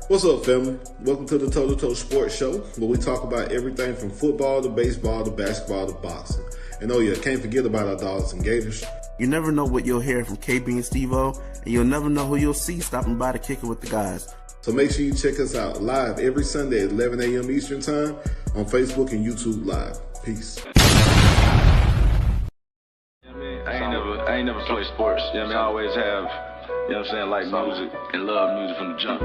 What's up, family? Welcome to the Toe2Toe Sports Show, where we talk about everything from football to baseball to basketball to boxing. And oh yeah, can't forget about our Dawgs and Gators. You never know what you'll hear from Kb Steveo, and you'll never know who you'll see stopping by to kick it with the guys. So make sure you check us out live every Sunday at 11 a.m. Eastern Time on Facebook and YouTube Live. Peace. I ain't never played sports. You know what I mean? I always have, you know what I'm saying, like music and love music from the jump.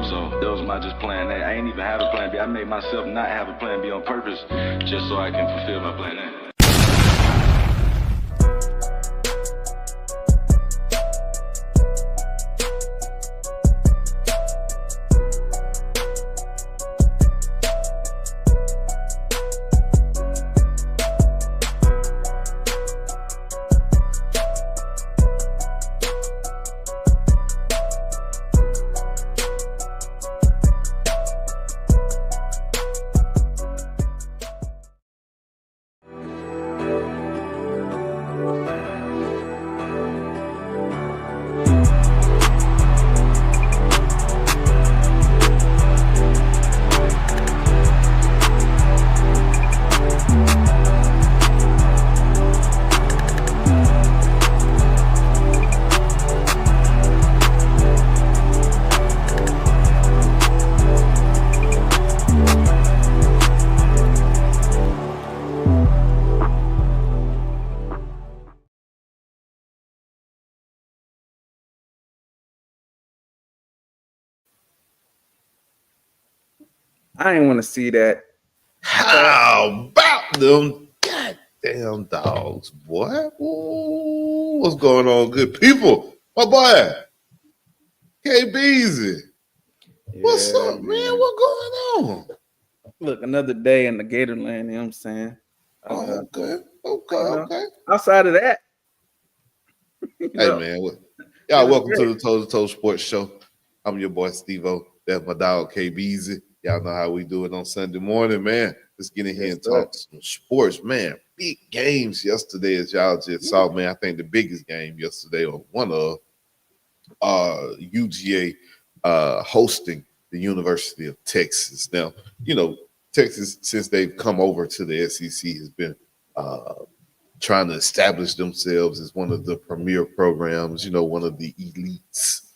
So that was my just plan A. I ain't even have a plan B. I made myself not have a plan B on purpose just so I can fulfill my plan A. I ain't want to see that. How about them goddamn dogs, boy? Ooh, what's going on, good people? My boy, Kb Steveo. What's up, man? What going on? Look, another day in the Gator land, you know what I'm saying? Okay. Outside of that. Hey, man, welcome to the Toe2Toe Sports Show. I'm your boy, Steveo. That's my dog, Kb Steveo. Y'all know how we do it on Sunday morning, man. Let's get in here and talk some sports, man. Big games yesterday, as y'all just saw, man. I think the biggest game yesterday, or one of uGa hosting the University of Texas. Now, you know, Texas, since they've come over to the SEC, has been trying to establish themselves as one of the premier programs, you know, one of the elites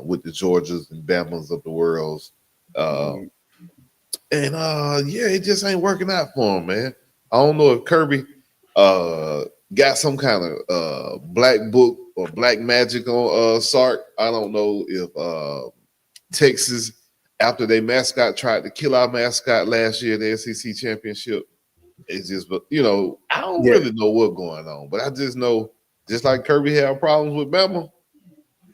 with the Georgias and Bamas of the world. It just ain't working out for him, man. I don't know if Kirby got some kind of black book or black magic on Sark. I don't know if Texas, after their mascot tried to kill our mascot last year, the SEC championship, it's just, you know, I don't really know what's going on, but I just know, just like Kirby had problems with Bama,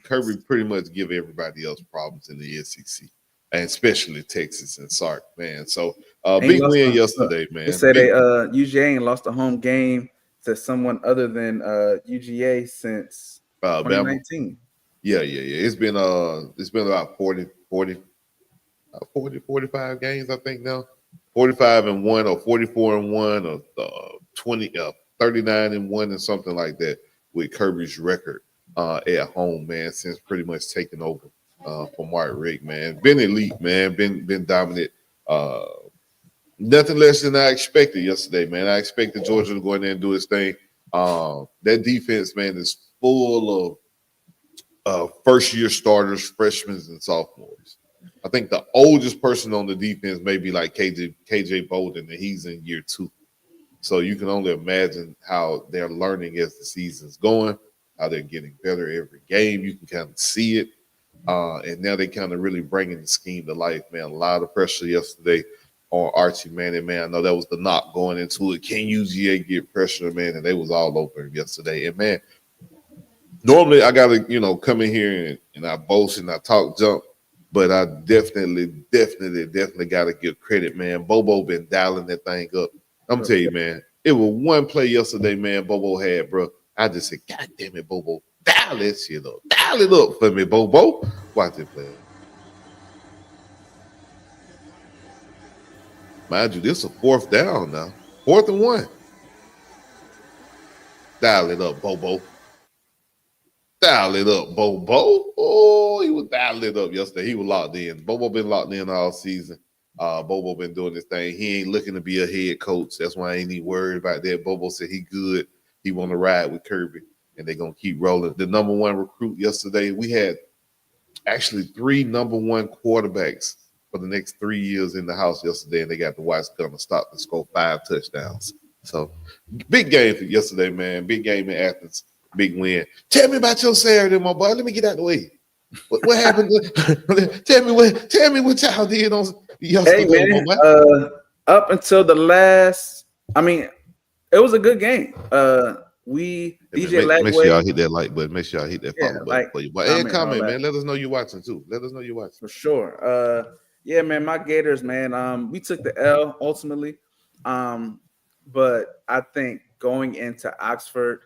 Kirby pretty much give everybody else problems in the SEC. And especially Texas and Sark, man. So big win yesterday, man. They said UGA ain't lost a home game to someone other than UGA since 2019. Yeah. It's been about 45 games, I think now. 45-1 or 44-1 or 39-1 and something like that with Kirby's record at home, man, since pretty much taking over. For Mark Rick, man. Been elite, man. Been dominant. Nothing less than I expected yesterday, man. I expected Georgia to go in there and do his thing. That defense, man, is full of first-year starters, freshmen, and sophomores. I think the oldest person on the defense may be like KJ Bolden, and he's in year 2. So you can only imagine how they're learning as the season's going, how they're getting better every game. You can kind of see it. And now they kind of really bringing the scheme to life, man. A lot of pressure yesterday on Archie, man. And, man, I know that was the knock going into it. Can UGA get pressure, man? And they was all over him yesterday. And, man, normally I got to, you know, come in here and I boast and I talk jump, but I definitely got to give credit, man. Bobo been dialing that thing up. I'm going to tell you, man, it was one play yesterday, man, Bobo had, bro. I just said, God damn it, Bobo. Dial that shit up. Dial it up for me, Bobo. Watch it play. Mind you, this is a 4th down now. 4th and 1. Dial it up, Bobo. Dial it up, Bobo. Oh, he was dialing it up yesterday. He was locked in. Bobo been locked in all season. Bobo been doing this thing. He ain't looking to be a head coach. That's why I ain't even worried about that. Bobo said he good. He want to ride with Kirby, and they're going to keep rolling. The number one recruit yesterday, we had actually 3 number one quarterbacks for the next 3 years in the house yesterday, and they got the Whites going to stop and score 5 touchdowns. So, big game for yesterday, man. Big game in Athens. Big win. Tell me about your Saturday, my boy. Let me get out of the way. What happened? Tell me what y'all did on yesterday, hey, man, up until the last, I mean, it was a good game. DJ Lagway. Make sure y'all hit that like button. Make sure y'all hit that follow button for you. But comment, man. Let us know you're watching too. Let us know you're watching. For sure. Yeah, man, my Gators, man. We took the L ultimately. But I think going into Oxford,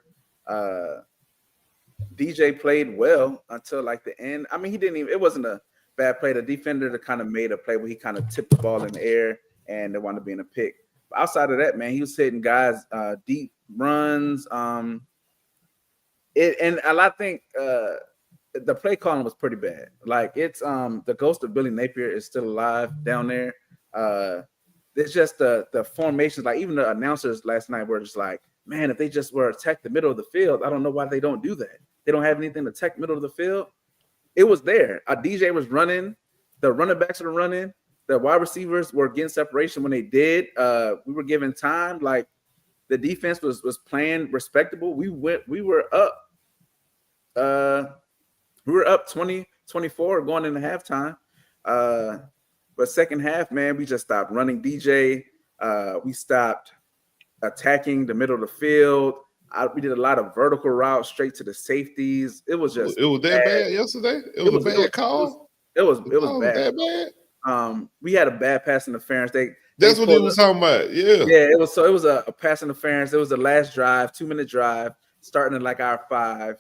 DJ played well until like the end. I mean, it wasn't a bad play. The defender that kind of made a play where he kind of tipped the ball in the air and it wound up being a pick. But outside of that, man, he was hitting guys deep runs. I think the play calling was pretty bad. Like it's the ghost of Billy Napier is still alive down there. It's just the formations, like even the announcers last night were just like, man, if they just were attack the middle of the field, I don't know why they don't do that. They don't have anything to attack middle of the field. It was there. DJ was running. The running backs were running. The wide receivers were getting separation when they did. We were given time. Like the defense was playing respectable. We were up 20-24 going into halftime. But second half, man, we just stopped running DJ. We stopped attacking the middle of the field. We did a lot of vertical routes straight to the safeties. It was just that bad yesterday. It was a bad call. It was bad. That bad. We had a bad pass interference. That's what he was talking about. Yeah. Yeah, it was a pass interference. It was the last drive, 2-minute drive, starting at like our 5.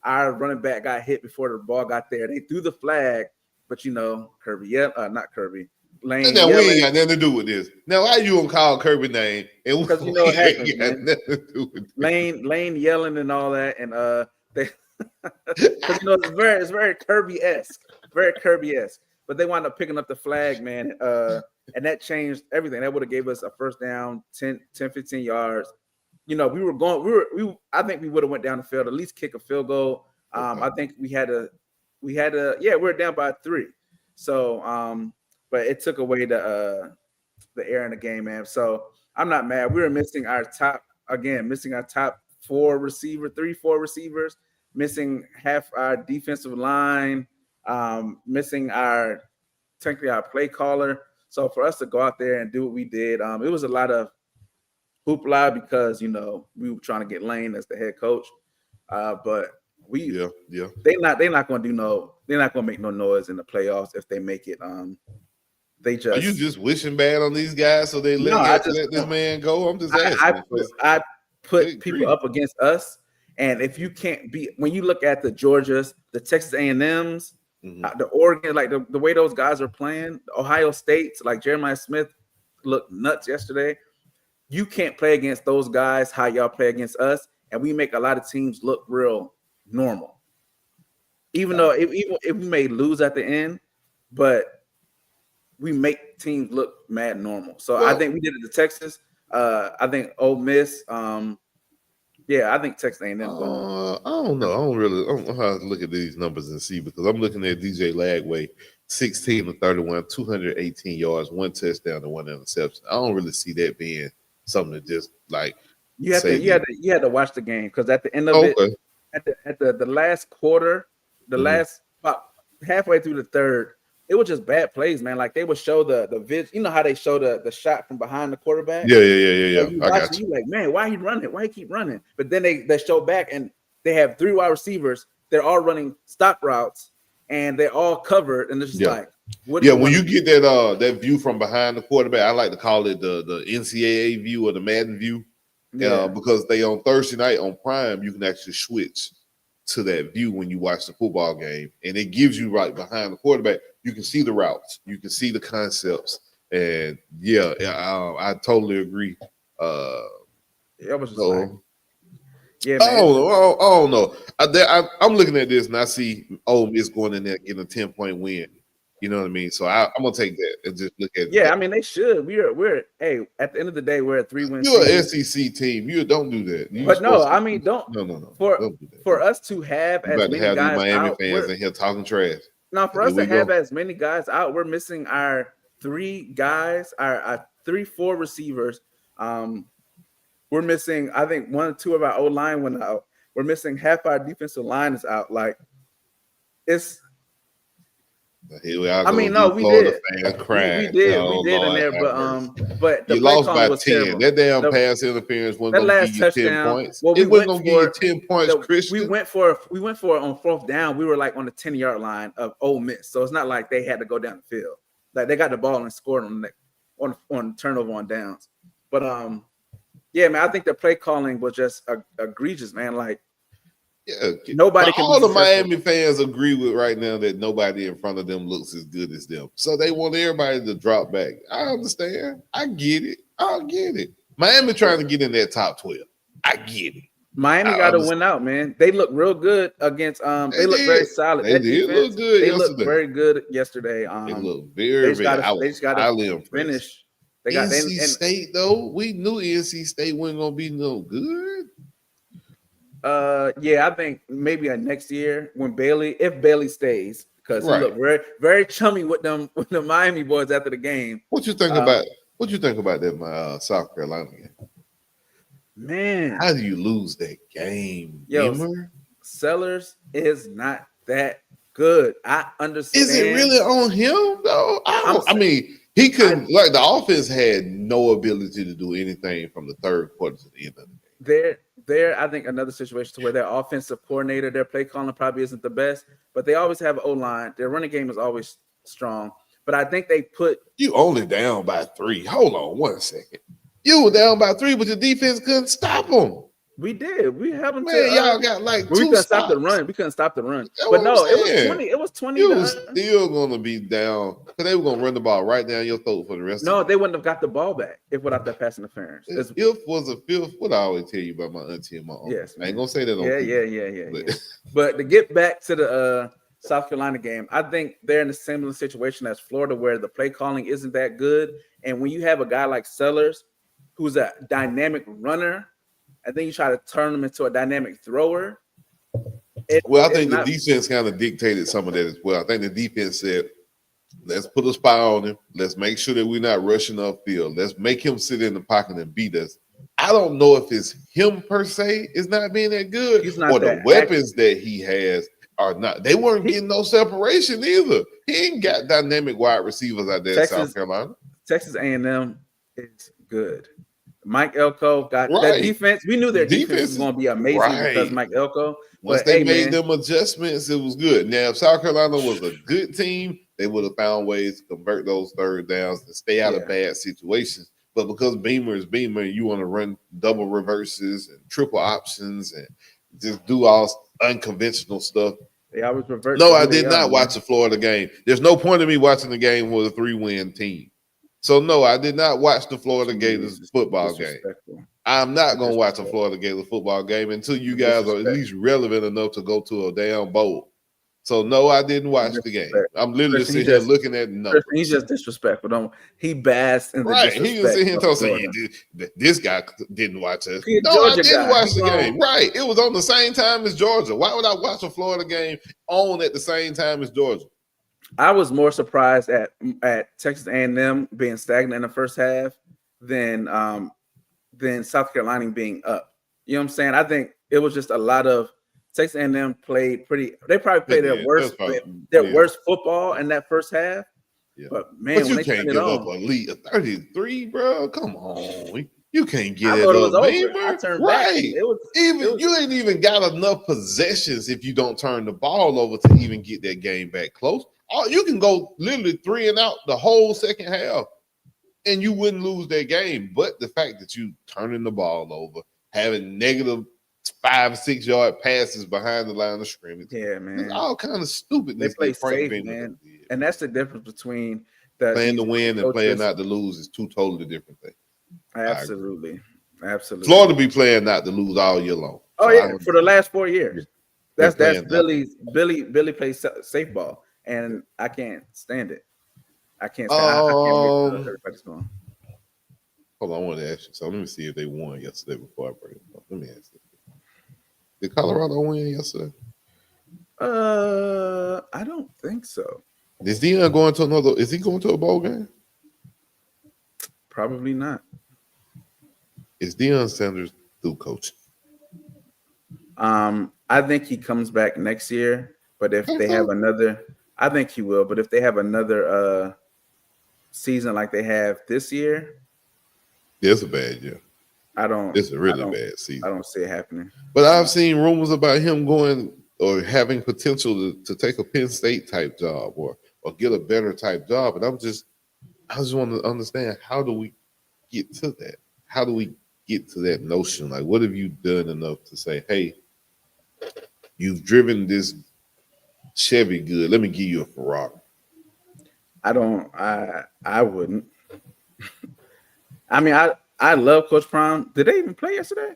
Our running back got hit before the ball got there. They threw the flag, but not Kirby. Lane. Now we ain't got nothing to do with this. Now why you gonna call Kirby name? Because you know what happens, nothing to do with Lane yelling and all that, and because it's very Kirby-esque, very Kirby-esque. But they wound up picking up the flag, man, and that changed everything. That would have gave us a first down, 10, 15 yards. You know, I think we would have went down the field, at least kick a field goal. I think we we're down by 3. So, but it took away the air in the game, man. So I'm not mad. We were missing our top 4 receivers, missing half our defensive line, missing technically our play caller. So for us to go out there and do what we did, it was a lot of hoopla because, you know, we were trying to get Lane as the head coach. But they're not going to make no noise in the playoffs if they make it. Are you just wishing bad on these guys so they let this man go? I'm just asking. I put people up against us, and if you can't beat, when you look at the Georgias, the Texas A&Ms, the Oregon, like the way those guys are playing, the Ohio States, like Jeremiah Smith looked nuts yesterday. You can't play against those guys how y'all play against us, and we make a lot of teams look real normal. Even though if we may lose at the end, but we make teams look mad normal. So I think we did it to Texas. I think Ole Miss. I think Texas A&M. I don't know. I don't know how to look at these numbers and see, because I'm looking at DJ Lagway, 16 of 31, 218 yards, 1 touchdown and 1 interception. I don't really see that being something that just like you had to watch the game, because at the end of it, at the last quarter, last about halfway through the third, it was just bad plays, man. Like they would show the vid, you know how they show the shot from behind the quarterback. Yeah. So I got you. Like, man, why he running? Why he keep running? But then they show back and they have 3 wide receivers. They're all running stop routes and they're all covered. And it's just like, when you get that view from behind the quarterback, I like to call it the NCAA view or the Madden view. Because they on Thursday night on Prime, you can actually switch to that view when you watch the football game, and it gives you right behind the quarterback. You can see the routes, you can see the concepts, and I totally agree. I was just Yeah, man. I don't know. I'm looking at this and I see Ole Miss going in there getting a 10-point win. You know what I mean? So I'm gonna take that and just look at it. Yeah, I mean they should. We're hey, at the end of the day, we're a 3-win. You're an SEC team. You don't do that. But no, I mean don't. No. Don't do that. For us to have you as many have guys Miami out, fans in here talking trash. Now, for us to have as many guys out, we're missing our 3 guys, our 3-4 receivers. We're missing, I think, 1 or 2 of our O-line went out. We're missing half our defensive line is out. Like, it's. I mean, no, we did. We did in there, but the you play lost by 10. Terrible. That damn pass interference wasn't going to give you 10 points. Well, it wasn't going to give you 10 points, Christian. We went for it on 4th down. We were like on the 10-yard line of Ole Miss, so it's not like they had to go down the field. Like they got the ball and scored on turnover on downs. But yeah, man, I think the play calling was just egregious, man. Like. Yeah, nobody can. All the Miami fans agree with right now that nobody in front of them looks as good as them. So they want everybody to drop back. I understand. I get it. Miami trying to get in that top 12. I get it. Miami got to win out, man. They look real good against. They look very solid. They did look good. They looked very good yesterday. They look very. They just got to finish. They got NC State though. We knew NC State wasn't gonna be no good. Yeah, I think maybe next year when if Bailey stays, because he looked very, very chummy with the Miami boys after the game. What you think about that South Carolina game? Man, how do you lose that game? Sellers is not that good. I understand. Is it really on him though? I mean, he couldn't. The offense had no ability to do anything from the 3rd quarter to the end of the game. There, I think another situation to where their offensive coordinator, their play calling probably isn't the best, but they always have an O-line. Their running game is always strong. But I think they put you only down by 3. Hold on 1 second. You were down by 3, but your defense couldn't stop them. We did. We have them. Man, y'all got like 2 We couldn't stop the run. We couldn't stop the run. That's but no, it was 20. It was 20. You was still gonna be down because they were gonna run the ball right down your throat for the rest. No, they wouldn't have got the ball back without that pass interference. If was a fifth. What I always tell you about my auntie and my uncle. Yes, I ain't gonna say that. Yeah. But to get back to the South Carolina game, I think they're in a similar situation as Florida, where the play calling isn't that good, and when you have a guy like Sellers, who's a dynamic runner, and then you try to turn him into a dynamic thrower. I think the defense kind of dictated some of that as well. I think the defense said, let's put a spy on him. Let's make sure that we're not rushing upfield. Let's make him sit in the pocket and beat us. I don't know if it's him per se is not being that good, or the weapons that he has are not. They weren't getting no separation either. He ain't got dynamic wide receivers out there in South Carolina. Texas A&M is good. Mike Elko got that defense. We knew their defense was going to be amazing because Mike Elko. Once they made them adjustments, it was good. Now, if South Carolina was a good team, they would have found ways to convert those 3rd downs and stay out of bad situations. But because Beamer is Beamer, you want to run double reverses and triple options and just do all unconventional stuff. They always revert. No, I did not watch the Florida game. There's no point in me watching the game with a 3-win team. So, no, I did not watch the Florida Gators football game. I'm not going to watch a Florida Gators football game until you guys are at least relevant enough to go to a damn bowl. So, no, I didn't watch the game. I'm literally sitting here looking at numbers. He's just disrespectful. He basked in the disrespect. He was sitting here saying, this guy didn't watch us. No, I didn't watch the game. Right. It was on the same time as Georgia. Why would I watch a Florida game on at the same time as Georgia? I was more surprised at Texas A&M being stagnant in the first half than South Carolina being up. You know what I'm saying? I think it was just a lot of Texas A&M played pretty. They probably played their worst football in that first half. Yeah. But man, you can't give up a lead of 33, bro. Come on. You can't get it up, man. I turned back. You ain't even got enough possessions if you don't turn the ball over to even get that game back close. You can go literally 3 and out the whole second half, and you wouldn't lose that game. But the fact that you turning the ball over, having negative 5 or 6 yard passes behind the line of scrimmage, man, all kind of stupid. They play safe, man, and that's the difference between playing to win and playing not to lose is 2 totally different things. Absolutely. Absolutely. Florida be playing not to lose all year long. Oh yeah, for the last 4 years. That's playing Billy plays safe ball, and I can't stand it. I can't stand. I can't wait till everybody's going. Hold on, I want to ask you. So let me see if they won yesterday before I bring it up. Let me ask you. Did Colorado win yesterday? I don't think so. Is Deion going to another? Is he going to a bowl game? Probably not. Is Deion Sanders through coaching? I think he comes back next year. But if they have another, I think he will. But if they have another season like they have this year, it's a bad year. It's a really bad season. I don't see it happening. But I've seen rumors about him going or having potential to take a Penn State type job or get a better type job. And I just want to understand, how do we get to that? How do we get to that notion? Like, what have you done enough to say, hey, you've driven this Chevy good, let me give you a Ferrari? I wouldn't. I mean, I love Coach Prime. Did they even play yesterday?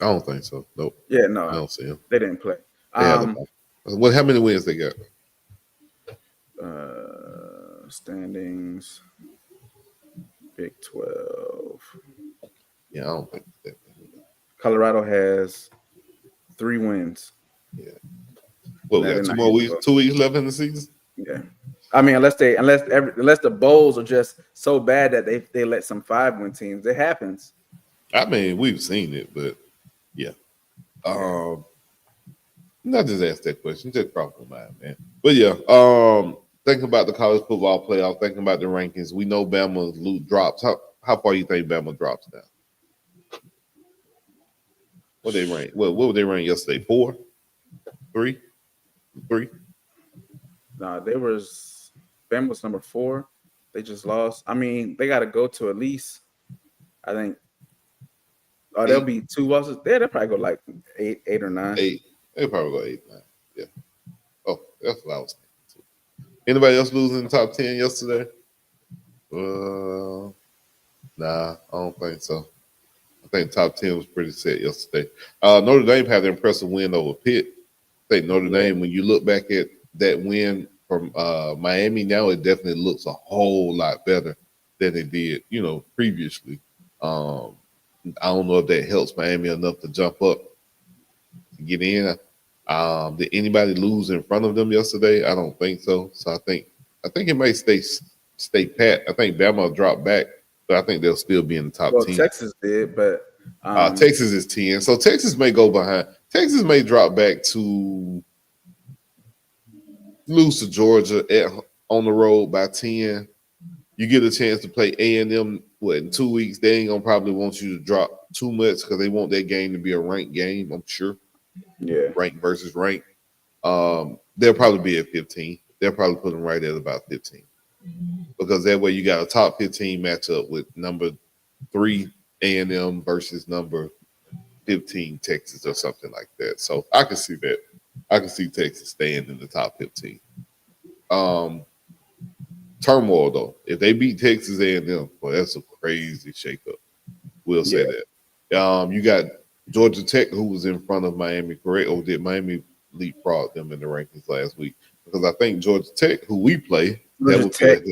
I don't think so. Nope. Yeah, no. I don't see him. They didn't play. How many wins they got? Standings, Big 12. Yeah, I don't think that. Colorado has 3 wins. Yeah. Well, we got 2 more weeks, 2 weeks left in the season. Yeah. I mean, unless the bowls are just so bad that they let some 5-win teams. It happens. I mean, we've seen it, but yeah. Not just ask that question, just cross my mind, man. But yeah, thinking about the college football playoff, thinking about the rankings, we know Bama's loot drops. How far you think Bama drops now? What they rank? What would they rank yesterday? 4, 3, 3. No, Bama was number 4. They just lost. I mean, they got to go to at least, I think. Oh, there'll be 2 losses. They'll probably go like 8 or 9. 8. They'll probably go 8, 9. Yeah. Oh, that's what I was thinking too. Anybody else losing in the top 10 yesterday? Nah, I don't think so. I think top 10 was pretty set yesterday. Notre Dame had an impressive win over Pitt. I think Notre Dame, when you look back at that win from Miami, now it definitely looks a whole lot better than it did, previously. I don't know if that helps Miami enough to jump up to get in. Did anybody lose in front of them yesterday? I don't think so. So I think it may stay pat. I think Bama dropped back, but I think they'll still be in the top 10. Texas did, but Texas is 10. So Texas may go behind. Texas may drop back to lose to Georgia on the road by 10. You get a chance to play A&M in 2 weeks. They ain't gonna probably want you to drop too much because they want that game to be a ranked game, I'm sure. Yeah. Ranked versus ranked. They'll probably be at 15. They'll probably put them right at about 15. Because that way you got a top 15 matchup with number 3 A&M versus number 15 Texas or something like that. So I can see that. I can see Texas staying in the top 15. Turmoil though. If they beat Texas A&M, well, that's a crazy shakeup. We'll say that. You got Georgia Tech, who was in front of Miami, correct? Or did Miami leapfrog them in the rankings last week? Because I think Georgia Tech, who we play, Georgia Tech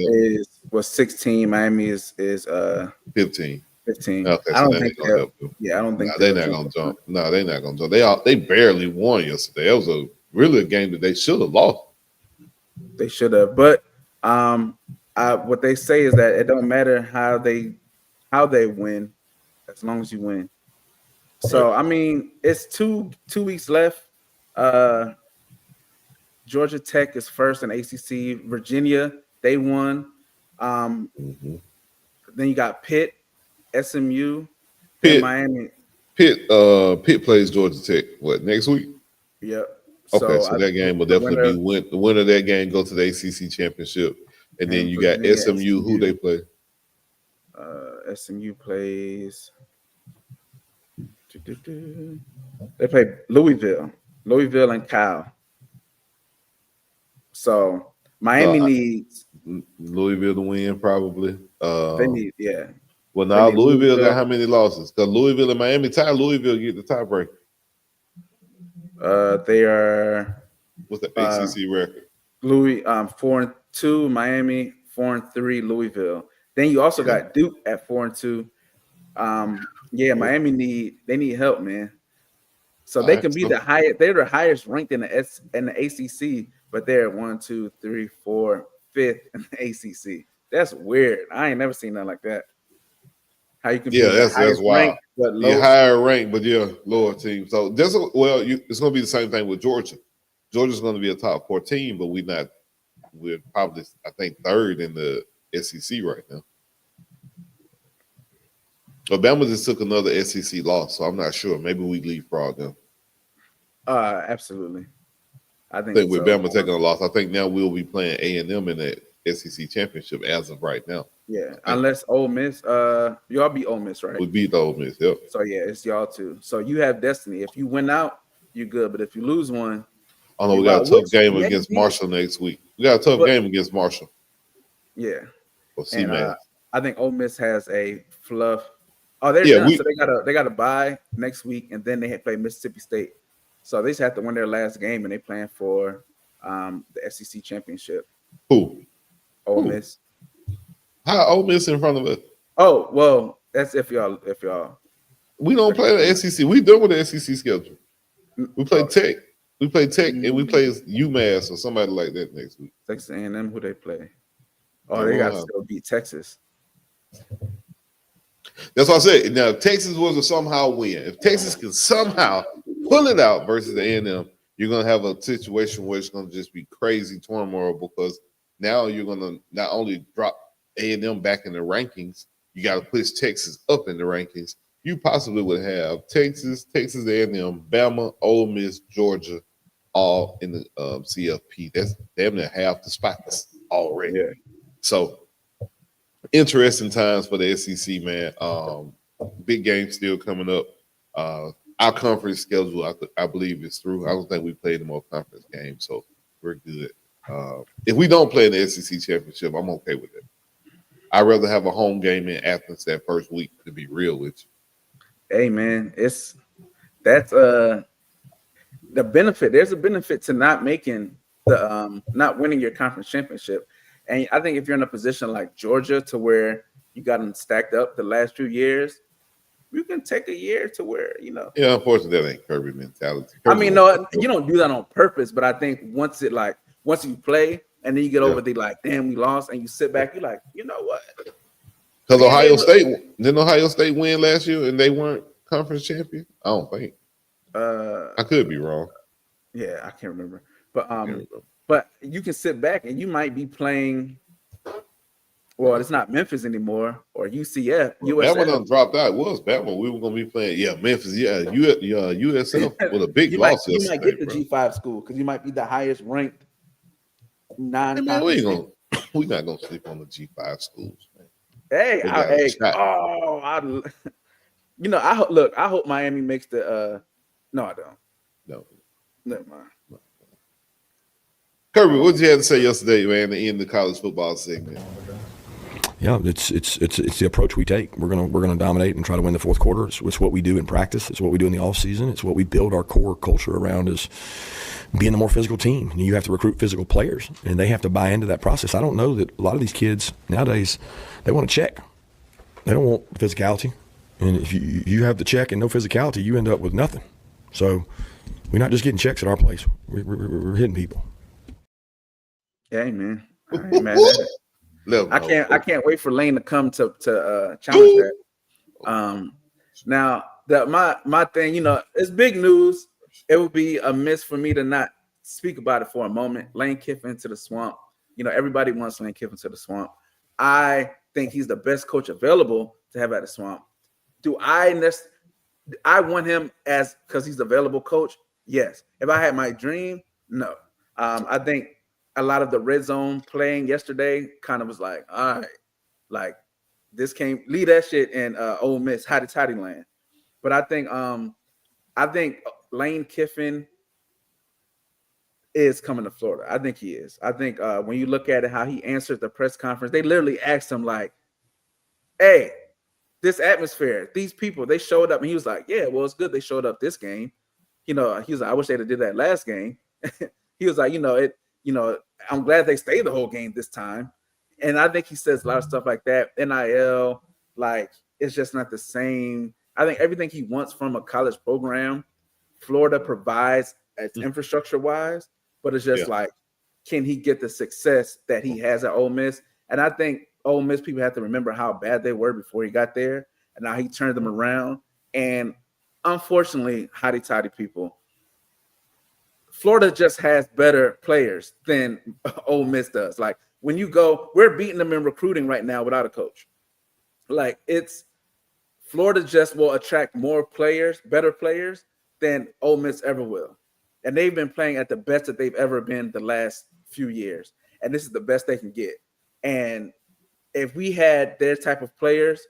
was 16. Miami is 15. 15. Okay, I don't think they'll. Yeah, I don't think they're not gonna jump. No, they're not gonna jump. They barely won yesterday. That was really a game that they should have lost. They should have, but what they say is that it don't matter how they win, as long as you win. So I mean, it's two weeks left. Georgia Tech is first in ACC. Virginia, they won. Then you got Pitt, SMU, Pitt, Miami. Pitt plays Georgia Tech next week? Yep. Okay, so that game will definitely be the winner of that game go to the ACC championship, and then you got SMU. Who they play? SMU plays. They play Louisville and Cal. So Miami needs Louisville to win, probably. They need, Well, now Louisville got how many losses? Because Louisville and Miami tied. Louisville get the tiebreaker. They are. What's the ACC record? 4-2. Miami 4-3. Louisville. Then you also got Duke at 4-2. Miami need help, man. So they can be the highest. They're the highest ranked in the ACC, but they're 1, 2, 3, 4, 5th in the ACC. That's weird. I ain't never seen nothing like that. How you can be that's wild. Ranked, but higher ranked, but lower team. So it's going to be the same thing with Georgia. Georgia's going to be a top 4 team, but we're probably, I think, 3rd in the SEC right now. Alabama just took another SEC loss, so I'm not sure. Maybe we leapfrog them. Absolutely. I think with Bama taking a loss, I think now we'll be playing A&M in the SEC championship as of right now. Yeah, unless Ole Miss, y'all beat Ole Miss, right? We beat the Ole Miss, yep. So it's y'all too. So you have destiny. If you win out, you're good. But if you lose one, I know we got a tough game against Marshall next week. We got a tough game against Marshall. Yeah. We'll see, man. I think Ole Miss has a fluff. Oh, they're done. So they got to bye next week, and then they play Mississippi State. So they just have to win their last game, and they plan for the SEC championship. Who? Ole Miss. How Ole Miss in front of us? Oh, well, that's if y'all. We don't play the SEC. We done with the SEC schedule. We play Tech. We play Tech, and we play UMass or somebody like that next week. Texas A&M, who they play? Oh, they got to still beat Texas. That's what I said. Now, if Texas was to somehow win, if Texas can somehow pull it out versus the A&M, you're going to have a situation where it's going to just be crazy turmoil because now you're going to not only drop A&M back in the rankings, you got to push Texas up in the rankings. You possibly would have Texas A&M, Bama, Ole Miss, Georgia, all in the CFP. That's damn near half the spots already. Yeah. So, interesting times for the SEC, man. Big game still coming up. Our conference schedule, I believe, is through. I don't think we played any more conference games, so we're good. If we don't play in the SEC championship, I'm okay with it. I'd rather have a home game in Athens that first week, to be real with you. Hey, man, that's the benefit. There's a benefit to not making not winning your conference championship. And I think if you're in a position like Georgia to where you got them stacked up the last few years, you can take a year to where, Yeah, unfortunately, that ain't Kirby mentality. I mean, no, you don't do that on purpose, but I think once you play and then you get over the damn, we lost, and you sit back, you're like, you know what? Because didn't Ohio State win last year and they weren't conference champion? I don't think. I could be wrong. Yeah, I can't remember. But you can sit back and you might be playing. Well, it's not Memphis anymore or UCF. Bama done dropped out. It was Bama. We were going to be playing. Yeah, Memphis. Yeah, USF with a big loss. You might get the G5 school because you might be the highest ranked non. Man, we're not going to sleep on the G5 schools, man. I hope Miami makes the. No, I don't. No, never mind. Kirby, what did you have to say yesterday, man, to end the college football segment? Yeah, it's the approach we take. We're gonna dominate and try to win the fourth quarter. It's what we do in practice. It's what we do in the off season. It's what we build our core culture around is being a more physical team. And you have to recruit physical players, and they have to buy into that process. I don't know that a lot of these kids nowadays, they want to check. They don't want physicality. And if you have the check and no physicality, you end up with nothing. So we're not just getting checks at our place. We're hitting people. Yeah, man. I ain't mad at it. I can't wait for Lane to come to challenge that. Now my thing, it's big news. It would be a miss for me to not speak about it for a moment. Lane Kiffin to the swamp. Everybody wants Lane Kiffin to the swamp. I think he's the best coach available to have at the swamp. Do I want him because he's the available coach? Yes. If I had my dream, no. I think a lot of the red zone playing yesterday kind of was like, all right, like this can't leave that shit in Ole Miss, hotty land. But I think Lane Kiffin is coming to Florida. I think he is. I think when you look at it, how he answered the press conference, they literally asked him like, hey, this atmosphere, these people, they showed up, and he was like, yeah, well, it's good they showed up this game. He was like, I wish they'd have did that last game. He was like, I'm glad they stayed the whole game this time. And I think he says a lot of stuff like that. NIL, like, it's just not the same. I think everything he wants from a college program, Florida provides as infrastructure wise, but it's just like, can he get the success that he has at Ole Miss? And I think Ole Miss people have to remember how bad they were before he got there, and now he turned them around. And unfortunately, hotty-toddy people, Florida just has better players than Ole Miss does. Like, when you go, we're beating them in recruiting right now without a coach. Like, Florida just will attract more players, better players than Ole Miss ever will. And they've been playing at the best that they've ever been the last few years. And this is the best they can get. And if we had their type of players,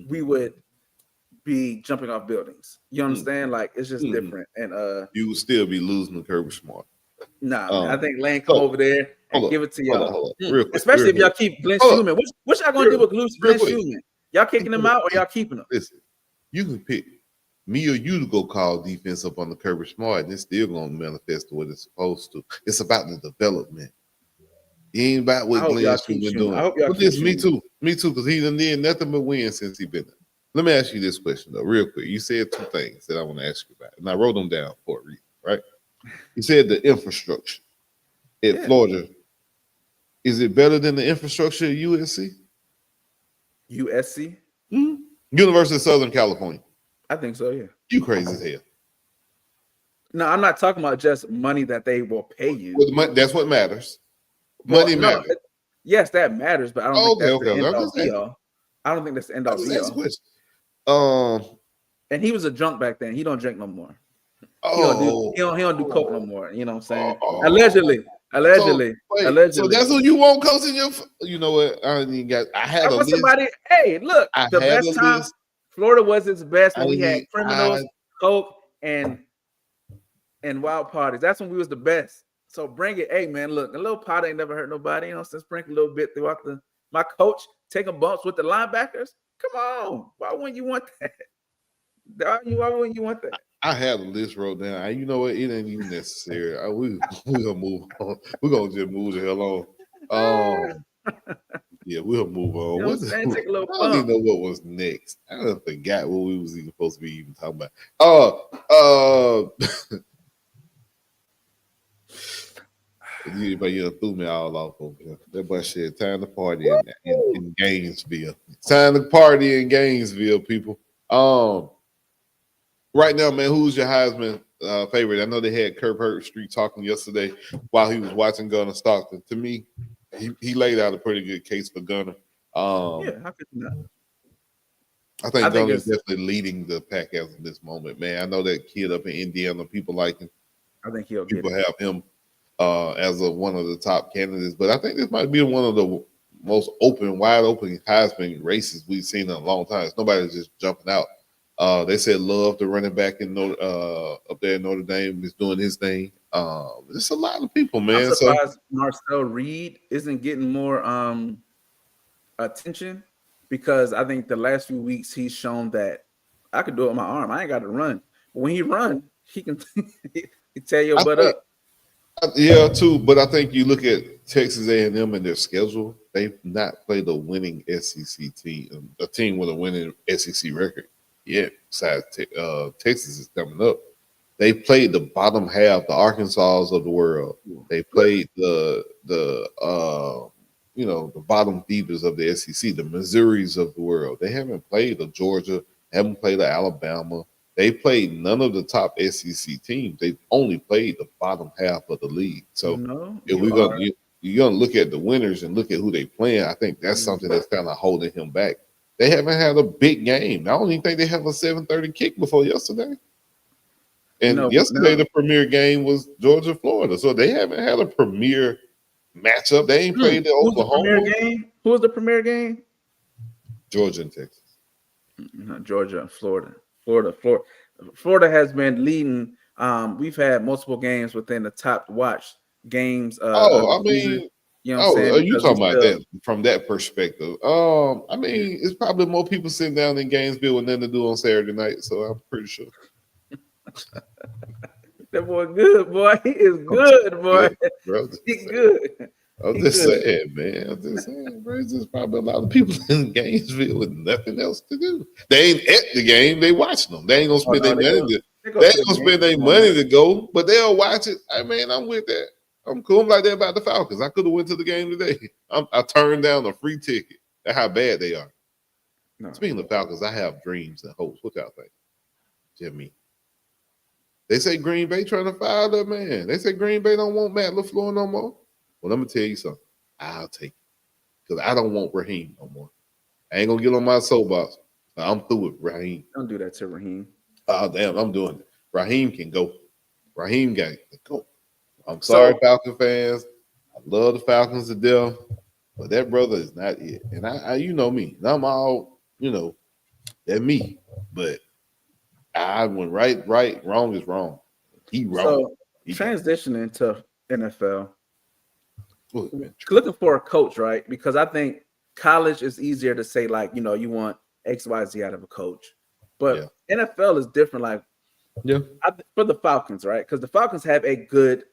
we would be jumping off buildings. You understand? Like, it's just different. And you would still be losing to Kirby Smart. Nah, man, I think Lane come over there and give it to y'all. Especially if y'all keep Glenn Schumann. What y'all gonna do with Glenn Schumann? Y'all kicking him out or y'all keeping him? Listen, you can pick me or you to go call defense up on the Kirby Smart, and it's still gonna manifest what it's supposed to. It's about the development. It ain't about what Glenn Schumann doing. But this, me too, because he done did nothing but win since he been there. Let me ask you this question though, real quick. You said two things that I want to ask you about, and I wrote them down for a reason, right? You said the infrastructure at Florida. Is it better than the infrastructure at USC? USC? Mm-hmm. University of Southern California. I think so, yeah. You crazy as hell. No, I'm not talking about just money that they will pay you. Well, that's what matters. Money matters. Yes, that matters, but I don't think that's the end all be all. I don't think that's the end all be all. And he was a drunk back then. He don't drink no more. He don't do coke no more. You know what I'm saying? Allegedly. So that's who you want coaching your. You know what? I had a list. Somebody. Hey, look, the best time Florida was its best when we had criminals, coke, and wild parties. That's when we was the best. So bring it. Hey, man, look, a little pot ain't never hurt nobody. You know, so sprinkle a little bit throughout my coach taking bumps with the linebackers. Come on, why wouldn't you want that? Why wouldn't you want that? I had a list wrote down. You know what? It ain't even necessary. We gonna move on. We're gonna just move the hell on. Yeah, we'll move on. I don't even know what was next. I don't forgot what we was even supposed to be even talking about. But you threw me all off over here. That boy said, time to party in Gainesville. Time to party in Gainesville, people. Right now, man, who's your Heisman favorite? I know they had Kirk Herbstreit talking yesterday while he was watching Gunnar Stockton. To me, he laid out a pretty good case for Gunnar. How could you not? I think Gunnar is definitely leading the pack as of this moment, man. I know that kid up in Indiana, people like him. I think people have him as one of the top candidates, but I think this might be one of the most wide open Heisman races we've seen in a long time. Nobody's just jumping out. They said Love, the running back up there in Notre Dame, is doing his thing. There's a lot of people, man. I'm surprised Marcel Reed isn't getting more attention, because I think the last few weeks he's shown that I could do it with my arm. I ain't got to run. But when he run, he can he tear your butt up. Yeah, too. But I think you look at Texas A&M and their schedule. They've not played a winning SEC team, a team with a winning SEC record yet. Besides Texas is coming up. They played the bottom half, the Arkansas of the world. They played the bottom feeders of the SEC, the Missouris of the world. They haven't played a Georgia, haven't played a Alabama. They played none of the top SEC teams. They've only played the bottom half of the league. So if you're gonna look at the winners and look at who they playing, I think that's something that's kind of holding him back. They haven't had a big game. I don't even think they have a 7:30 kick before yesterday. And yesterday the premier game was Georgia, Florida. So they haven't had a premier matchup. They ain't played the Oklahoma game. Who was the premier game? Georgia and Texas. Georgia and Florida. Florida has been leading. We've had multiple games within the top watch games. You know what I'm saying? Are you Because talking about still, that from that perspective? I mean, it's probably more people sitting down in Gainesville with nothing to do on Saturday night, so I'm pretty sure. that boy good, boy. He is good, boy. Bro. He good. I'm He just good. saying, man. I'm just saying, bro. There's probably a lot of people in Gainesville with nothing else to do. They ain't at the game. They watching them. They ain't gonna spend their money. They ain't gonna spend their money to go, but they'll watch it. I mean, I'm with that. I'm cool. I'm like that about the Falcons. I could have went to the game today. I turned down a free ticket. That's how bad they are. No. Speaking of Falcons, I have dreams and hopes. What y'all think, Jimmy? They say Green Bay trying to fire the man. They say Green Bay don't want Matt LaFleur no more. Well, let me tell you something. I'll take it because I don't want Raheem no more. I ain't gonna get on my soapbox. I'm through with Raheem. Don't do that to Raheem. Oh damn, I'm doing it. Raheem can go. Raheem got to go. I'm sorry, Falcon fans. I love the Falcons to death, but that brother is not it. And I you know me. And I'm all, that me. But I went right, wrong is wrong. He wrong. So transitioning to NFL. Look, man. Looking for a coach, right? Because I think college is easier to say, like, you want X, Y, Z out of a coach. But NFL is different. Like, for the Falcons, right? Because the Falcons have a good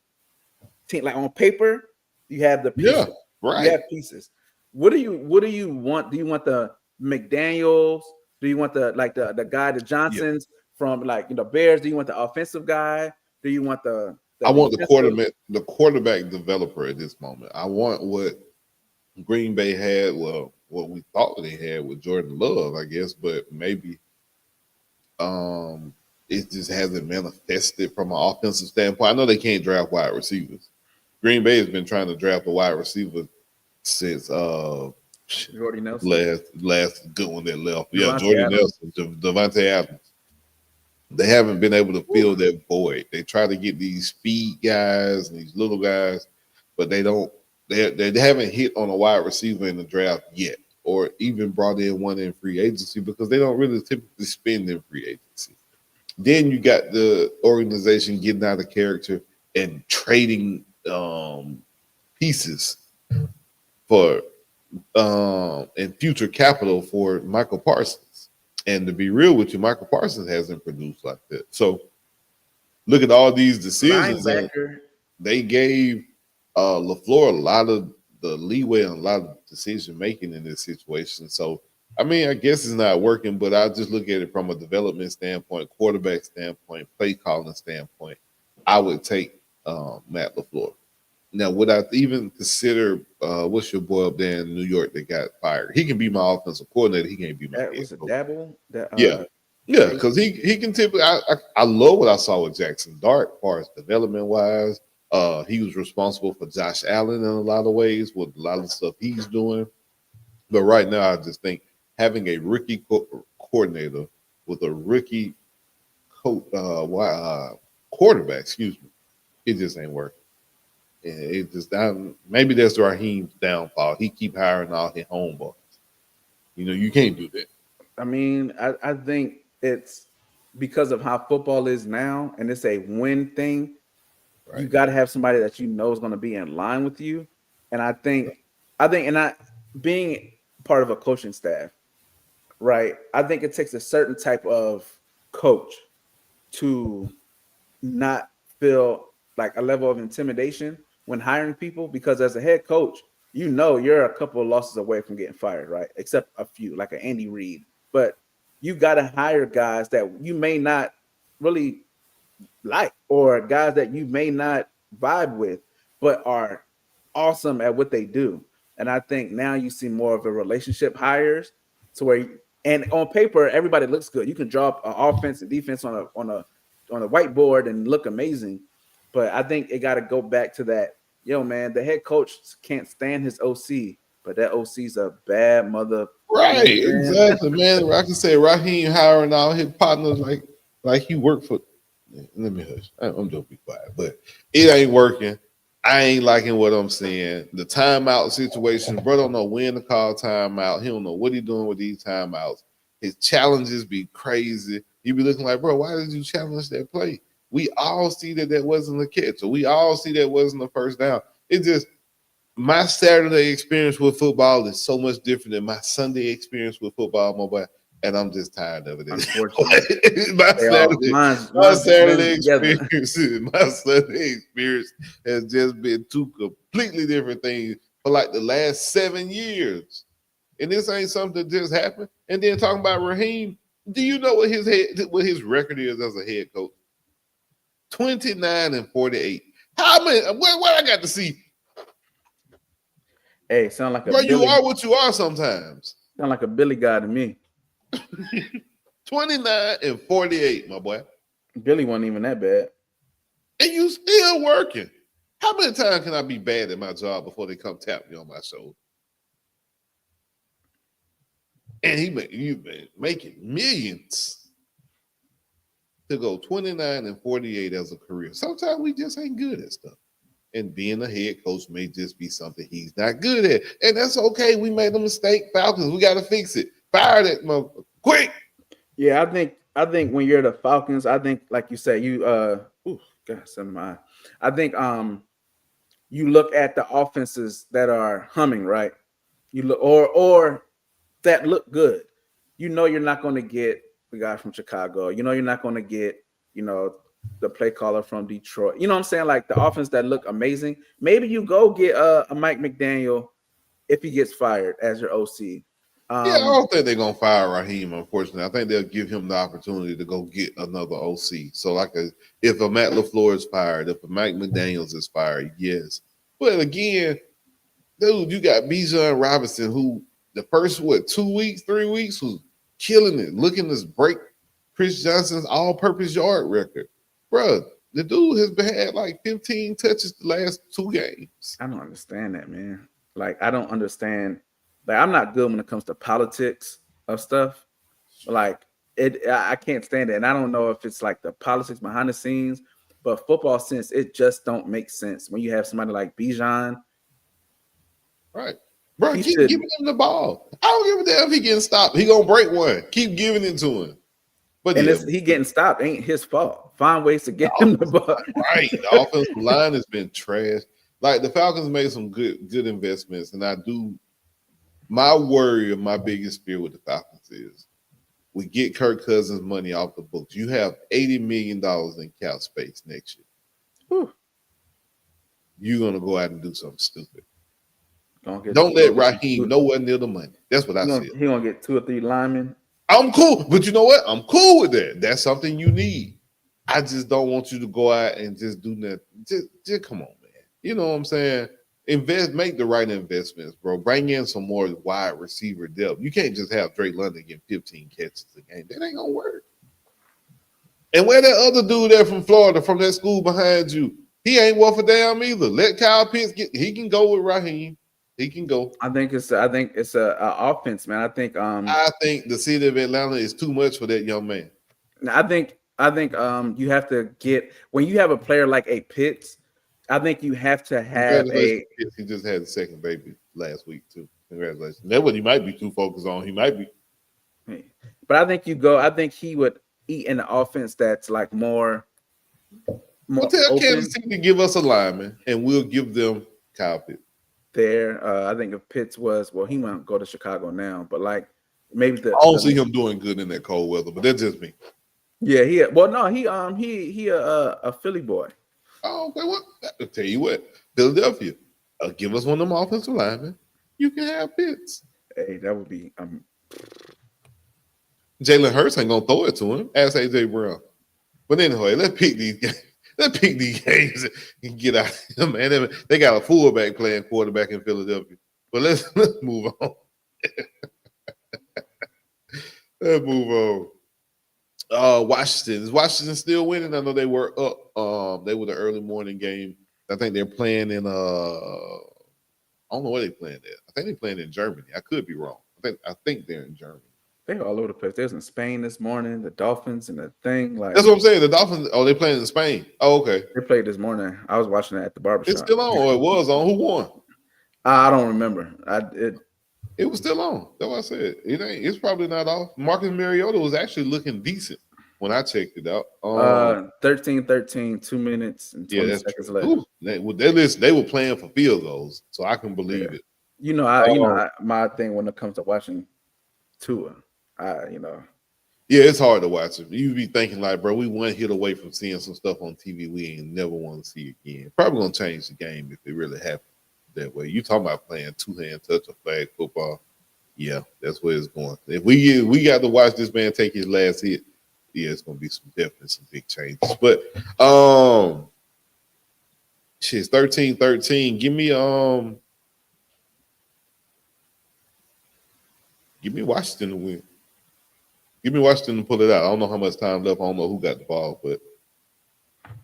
team. Like on paper, you have the pieces. Yeah, right. You have pieces. What do you want? Do you want the McDaniels? Do you want the guy, the Johnsons from Bears? Do you want the offensive guy? Do you want the I want the quarterback developer at this moment. I want what Green Bay had, well, what we thought they had with Jordan Love, I guess, but maybe it just hasn't manifested from an offensive standpoint. I know they can't draft wide receivers. Green Bay has been trying to draft a wide receiver since Jordy Nelson. Last good one that left. Devontae Jordy Adams. Nelson, Devontae Adams. They haven't been able to fill that void. They try to get these speed guys and these little guys, but they don't. They haven't hit on a wide receiver in the draft yet, or even brought in one in free agency because they don't really typically spend in free agency. Then you got the organization getting out of character and trading pieces for and future capital for Michael Parsons. And to be real with you, Michael Parsons hasn't produced like that. So look at all these decisions. They gave LaFleur a lot of the leeway and a lot of decision making in this situation. So, I mean, I guess it's not working, but I just look at it from a development standpoint, quarterback standpoint, play calling standpoint. I would take Matt LaFleur. Now, would I even consider what's your boy up there in New York that got fired? He can be my offensive coordinator. He can't be my head coach. Dabble? Yeah, because he can typically. I love what I saw with Jackson Dart, as far as development wise. He was responsible for Josh Allen in a lot of ways with a lot of stuff he's doing. But right now, I just think having a rookie coordinator with a rookie quarterback, it just ain't working. And it just maybe that's Raheem's downfall. He keep hiring all his homeboys. You can't do that. I mean, I think it's because of how football is now, and it's a win thing. Right. You got to have somebody that is going to be in line with you. And I think, being part of a coaching staff, right? I think it takes a certain type of coach to not feel like a level of intimidation when hiring people, because as a head coach, you're a couple of losses away from getting fired, right? Except a few, like an Andy Reid. But you got to hire guys that you may not really like, or guys that you may not vibe with, but are awesome at what they do. And I think now you see more of a relationship hires to where, and on paper, everybody looks good. You can draw up an offense and defense on a whiteboard and look amazing. But I think it got to go back to that. Man, the head coach can't stand his OC, but that OC's a bad mother. Right, exactly, man. I can say Raheem hiring all his partners like he worked for. Let me hush. I'm just be quiet, but it ain't working. I ain't liking what I'm seeing. The timeout situation, bro, don't know when to call timeout. He don't know what he's doing with these timeouts. His challenges be crazy. You be looking like, bro, why did you challenge that play? We all see that wasn't a catch, or we all see that wasn't a first down. It just, my Saturday experience with football is so much different than my Sunday experience with football, my boy. And I'm just tired of it. Unfortunately. my Saturday experience has just been two completely different things for like the last 7 years. And this ain't something that just happened. And then talking about Raheem, do you know what his record is as a head coach? 29-48. How many? What I got to see? Hey, sound like a Bro, Billy, you are what you are sometimes. sound like a Billy guy to me. 29-48, my boy. Billy wasn't even that bad. And you still working. How many times can I be bad at my job before they come tap me on my shoulder? And you've been making millions to go 29-48 as a career. Sometimes we just ain't good at stuff. And being a head coach may just be something he's not good at. And that's okay. We made a mistake. Falcons, we got to fix it. Fire that motherfucker. Quick. Yeah, I think when you're the Falcons, I think like you said, I think you look at the offenses that are humming, right? You look or that look good. You know you're not going to get the guy from Chicago. You know you're not going to get, the play caller from Detroit. You know what I'm saying? Like the offense that look amazing. Maybe you go get a Mike McDaniel if he gets fired as your OC. I don't think they're going to fire Raheem, unfortunately. I think they'll give him the opportunity to go get another OC. So if a Matt LaFleur is fired, if a Mike McDaniels is fired, yes. But again, dude, you got Bijan Robinson, who the first, 2 weeks, 3 weeks, was killing it, looking to break Chris Johnson's all-purpose yard record. Bro, the dude has had like 15 touches the last 2 games. I don't understand that, man. Like, I don't understand. Like, I'm not good when it comes to politics of stuff. Like, I can't stand it. And I don't know if it's like the politics behind the scenes, but football sense, it just don't make sense when you have somebody like Bijan. Right. Bro, keep giving him the ball. I don't give a damn if he getting stopped. He gonna break one. Keep giving it to him. But he getting stopped ain't his fault. Find ways to get him the ball. Right. The offensive line has been trash. Like the Falcons made some good investments, and my worry of my biggest fear with the Falcons is we get Kirk Cousins money off the books. You have $80 million in cap space next year. Whew. You're gonna go out and do something stupid. Don't let Raheem nowhere near the money. That's what I said. He gonna get 2 or 3 linemen. I'm cool, but you know what? I'm cool with that. That's something you need. I just don't want you to go out and just do nothing. Just come on, man. You know what I'm saying? Make the right investments, bro. Bring in some more wide receiver depth. You can't just have Drake London get 15 catches a game. That ain't gonna work. And where that other dude there from Florida, from that school behind you, he ain't worth a damn either. Let Kyle Pitts he can go with Raheem. He can go. I think it's a offense, man. I think the city of Atlanta is too much for that young man. I think you have to get when you have a player like a Pitts. I think you have to have he just had a second baby last week too. Congratulations. That's what he might be too focused on. He might be. But I think he would eat in the offense that's like more We'll tell Kansas City to give us a lineman, and we'll give them Kyle Pitts. There, I think if Pitts he might go to Chicago now, but like maybe I don't see him doing good in that cold weather, but that's just me. Yeah, he a Philly boy. Oh, okay. Well, I'll tell you what, Philadelphia, give us one of them offensive linemen. You can have Pitts. Hey, that would be Jalen Hurts ain't gonna throw it to him. Ask AJ Brown. But anyway, let's pick these games. Let's pick these games and get out of here, man. They got a fullback playing quarterback in Philadelphia. But let's move on. Let's move on. Washington. Is Washington still winning? I know they were up. They were the early morning game. I think they're playing in I don't know where they're playing at. I think they're playing in Germany. I could be wrong. I think they're in Germany. They're all over the place. There's in Spain this morning, the Dolphins and the thing. Like that's what I'm saying. The Dolphins, they playing in Spain. Oh, okay. They played this morning. I was watching it at the barbershop. It's still on, or it was on. Who won? I don't remember. It was still on. That's what I said. It's probably not off. Marcus Mariota was actually looking decent. when I checked it out. 13-13, 2 minutes and 20 seconds left. Ooh, they were playing for field goals, so I can believe it. My thing when it comes to watching Tua, Yeah, it's hard to watch him. You be thinking like, bro, we one hit away from seeing some stuff on TV we ain't never want to see again. Probably gonna change the game if it really happens that way. You talking about playing two-hand touch or flag football? Yeah, that's where it's going. If we got to watch this man take his last hit, yeah, it's gonna be definitely some big changes. But shit's 13-13. Give me Washington to win. Give me Washington to pull it out. I don't know how much time left. I don't know who got the ball, but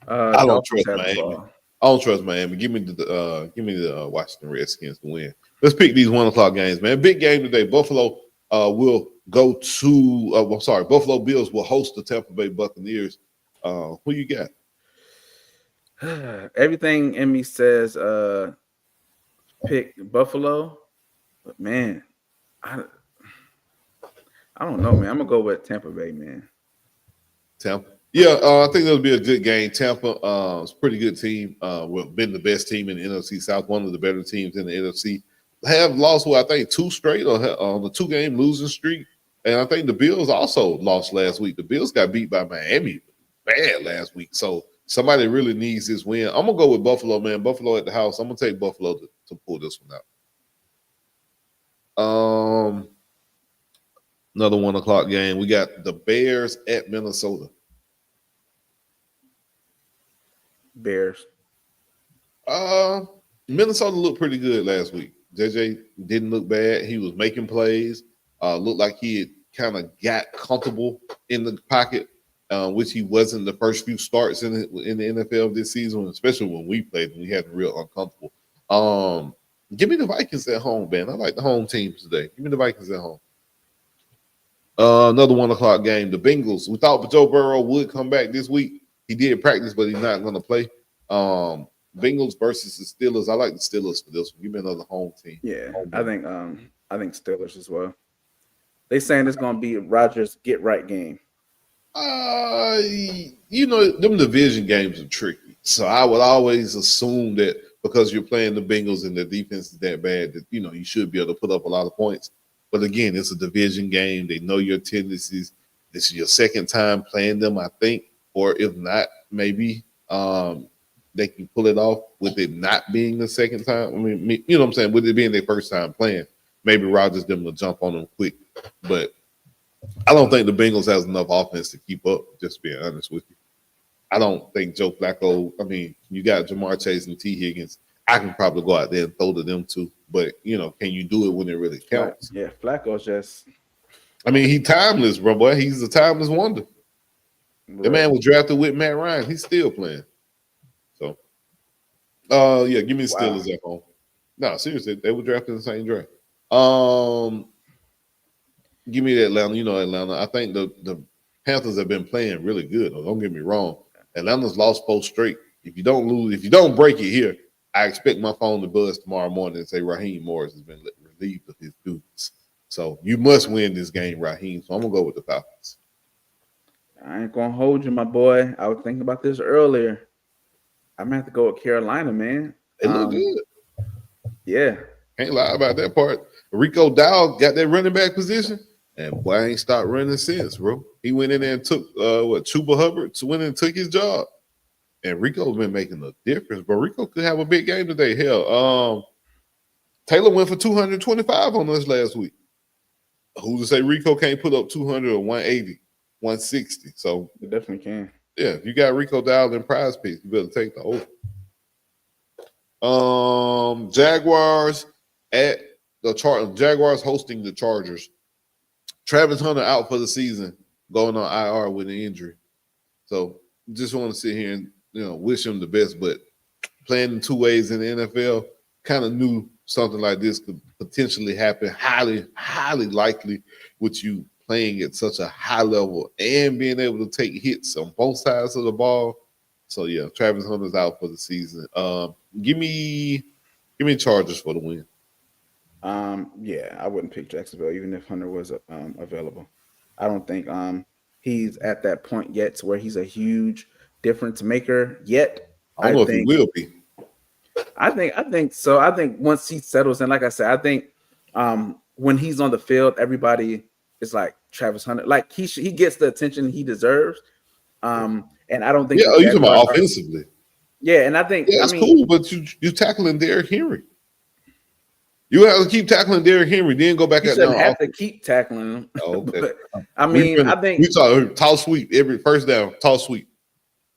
I don't trust Miami. I don't trust Miami. Give me the Washington Redskins to win. Let's pick these 1:00 games, man. Big game today. Buffalo will go to. Buffalo Bills will host the Tampa Bay Buccaneers. Who you got? Everything in me says pick Buffalo, but man, I don't know, man. I'm gonna go with Tampa Bay, man. Tampa. Yeah, I think that'll be a good game. Tampa is a pretty good team. Been the best team in the NFC South, one of the better teams in the NFC. Have lost, I think, 2 straight on the 2-game losing streak. And I think the Bills also lost last week. The Bills got beat by Miami bad last week. So somebody really needs this win. I'm going to go with Buffalo, man. Buffalo at the house. I'm going to take Buffalo to pull this one out. Another 1:00 game. We got the Bears at Minnesota. Bears. Minnesota looked pretty good last week. JJ didn't look bad. He was making plays. Looked like he had kind of got comfortable in the pocket, which he wasn't the first few starts in the NFL this season, especially when we played and we had real uncomfortable. Give me the Vikings at home, man. I like the home teams today. Give me the Vikings at home. Another 1:00 game. The Bengals. We thought Joe Burrow would come back this week. He did practice, but he's not going to play. Bengals versus the Steelers. I like the Steelers for this one. Give me another home team. Yeah, I think Steelers as well. They saying it's going to be Rodgers' get right game. Them division games are tricky. So I would always assume that because you're playing the Bengals and the defense is that bad that you should be able to put up a lot of points. But again, it's a division game. They know your tendencies. This is your second time playing them, I think. Or if not, maybe they can pull it off with it not being the second time. I mean, you know what I'm saying? With it being their first time playing, maybe Rodgers them to jump on them quick. But I don't think the Bengals has enough offense to keep up, just being honest with you. I don't think Joe Flacco, you got Jamar Chase and T. Higgins. I can probably go out there and throw to them too. But, can you do it when it really counts? Yeah, Flacco's just. He's timeless, bro, boy. He's a timeless wonder. Right. The man was drafted with Matt Ryan. He's still playing. So, give me the Steelers at home. No, seriously, they were drafted in the same draft. Give me the Atlanta. Atlanta. I think the Panthers have been playing really good. Don't get me wrong. Atlanta's lost 4 straight. If you don't break it here, I expect my phone to buzz tomorrow morning and say Raheem Morris has been relieved of his duties. So you must win this game, Raheem. So I'm gonna go with the Falcons. I ain't gonna hold you, my boy. I was thinking about this earlier. I'm gonna have to go with Carolina, man. They look good. Yeah. Can't lie about that part. Rico Dawgs got that running back position, and boy, I ain't stopped running since, bro. He went in there and took Chuba Hubbard went in and took his job. And Rico's been making a difference, but Rico could have a big game today. Hell, Taylor went for 225 on us last week. Who's to say Rico can't put up 200 or 180, 160? So you definitely can. Yeah, if you got Rico dialed in prize picks, you better take the over. Jaguars at the Jaguars hosting the Chargers. Travis Hunter out for the season, going on IR with an injury. So just want to sit here and wish him the best. But playing in 2 ways in the NFL, kind of knew something like this could potentially happen. Highly, highly likely with you playing at such a high level and being able to take hits on both sides of the ball. So yeah, Travis Hunter's out for the season. Give me Chargers for the win. Yeah, I wouldn't pick Jacksonville even if Hunter was available. I don't think he's at that point yet to where he's a huge difference maker yet. I don't know if he will be. I think so. I think once he settles in, like I said, I think when he's on the field, everybody is like Travis Hunter. Like he gets the attention he deserves. And I don't think. Yeah, you talking about offensively? Yeah, and I think it's cool, but you tackling Derrick Henry. You have to keep tackling Derrick Henry, then go back you out shouldn't there. have to keep tackling him. Oh, okay. But, I mean, I think we talk toss sweep every first down, toss sweep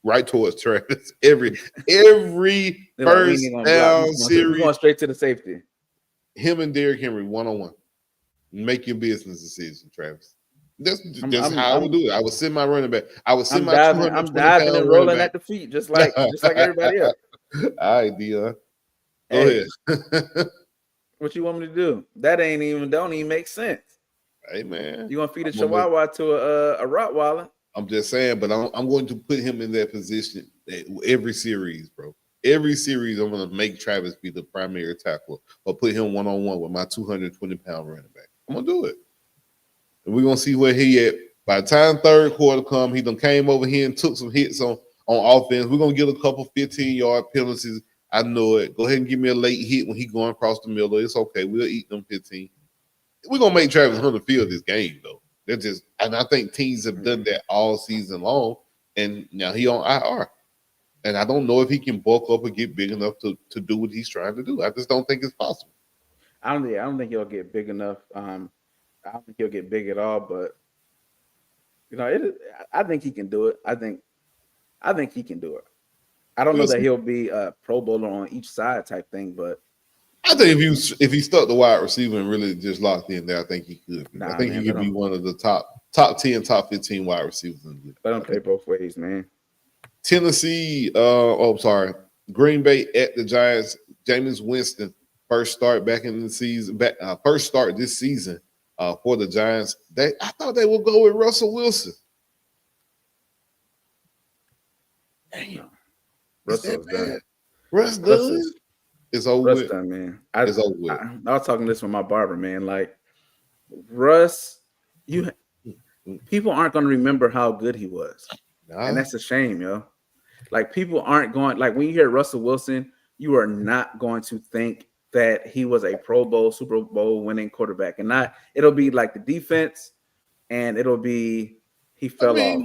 right towards Travis. Every first down series. We're going straight to the safety. Him and Derrick Henry 1-on-1. Make your business decision, Travis. That's how I would do it. I would send my running back. I would send I'm diving and rolling at the feet, just like everybody else. All right, Dion. Go ahead. What you want me to do? That don't even make sense. Hey man, you gonna feed a Chihuahua to a Rottweiler? I'm just saying, but I'm going to put him in that position every series, bro. Every series, I'm gonna make Travis be the primary tackler or put him 1-on-1 with my 220-pound running back. I'm gonna do it, and we're gonna see where he at. By the time third quarter come, he done came over here and took some hits on offense. We're gonna get a couple 15-yard penalties. I know it. Go ahead and give me a late hit when he going across the middle. It's okay. We'll eat them 15. We're gonna make Travis Hunter feel this game though. And I think teams have done that all season long. And now he on IR. And I don't know if he can bulk up and get big enough to do what he's trying to do. I just don't think it's possible. I don't think he'll get big enough. I don't think he'll get big at all. But I think he can do it. I think he can do it. I don't know that he'll be a Pro Bowler on each side type thing, but I think if he stuck the wide receiver and really just locked in there, I think he could. I think he could be one of the top 10, top 15 wide receivers in the league. Let him play both ways, man. Tennessee, Green Bay at the Giants. Jameis Winston first start back in the season. First start this season for the Giants. I thought they would go with Russell Wilson. Damn. Russell's done. Russ done. It's over with. Done, man. It's over with. I was talking this with my barber, man. Like Russ, people aren't going to remember how good he was, and that's a shame, yo. Like people aren't going. Like when you hear Russell Wilson, you are not going to think that he was a Pro Bowl, Super Bowl winning quarterback, and not. It'll be like the defense, and it'll be he fell off.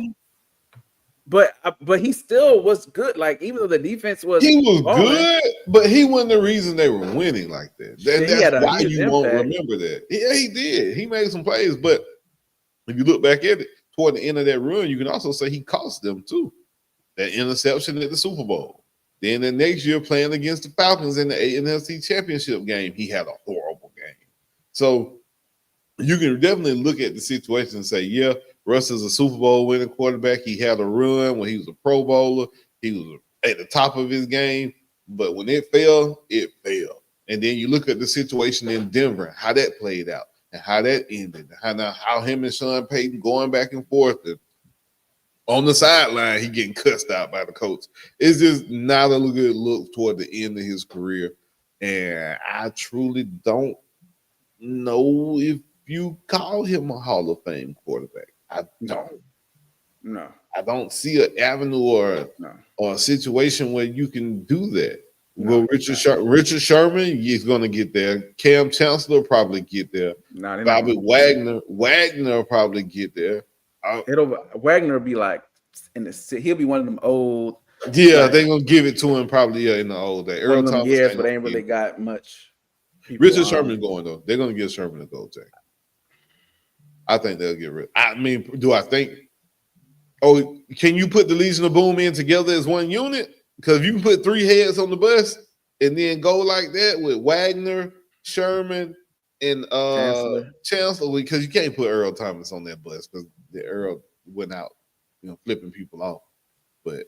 But he still was good. Like even though the defense was good, but he wasn't the reason they were winning like that. That's why you won't remember that. Yeah, he did. He made some plays, but if you look back at it toward the end of that run, you can also say he cost them too. That interception at the Super Bowl. Then the next year playing against the Falcons in the NFC Championship game, he had a horrible game. So you can definitely look at the situation and say, yeah, Russ is a Super Bowl winning quarterback. He had a run when he was a Pro Bowler. He was at the top of his game. But when it fell, it fell. And then you look at the situation in Denver, how that played out and how that ended. How him and Sean Payton going back and forth. And on the sideline, he getting cussed out by the coach. It's just not a good look toward the end of his career. And I truly don't know if you call him a Hall of Fame quarterback. I don't. No. I don't see an avenue or a situation where you can do that. Well, Richard Sherman is going to get there. Cam Chancellor probably get there. Bobby Wagner will probably get there. Wagner will be like he'll be one of them old. Yeah, they're gonna give it to him probably in the old day. Earl Thomas, years, but they ain't really got much. Richard Sherman going though. They're gonna give Sherman a gold tag. I think they'll get rid. I mean, do I think? Oh, can you put the Legion of Boom in together as one unit? Because if you can put three heads on the bus and then go like that with Wagner, Sherman, and Chancellor, because you can't put Earl Thomas on that bus because the Earl went out, flipping people off. But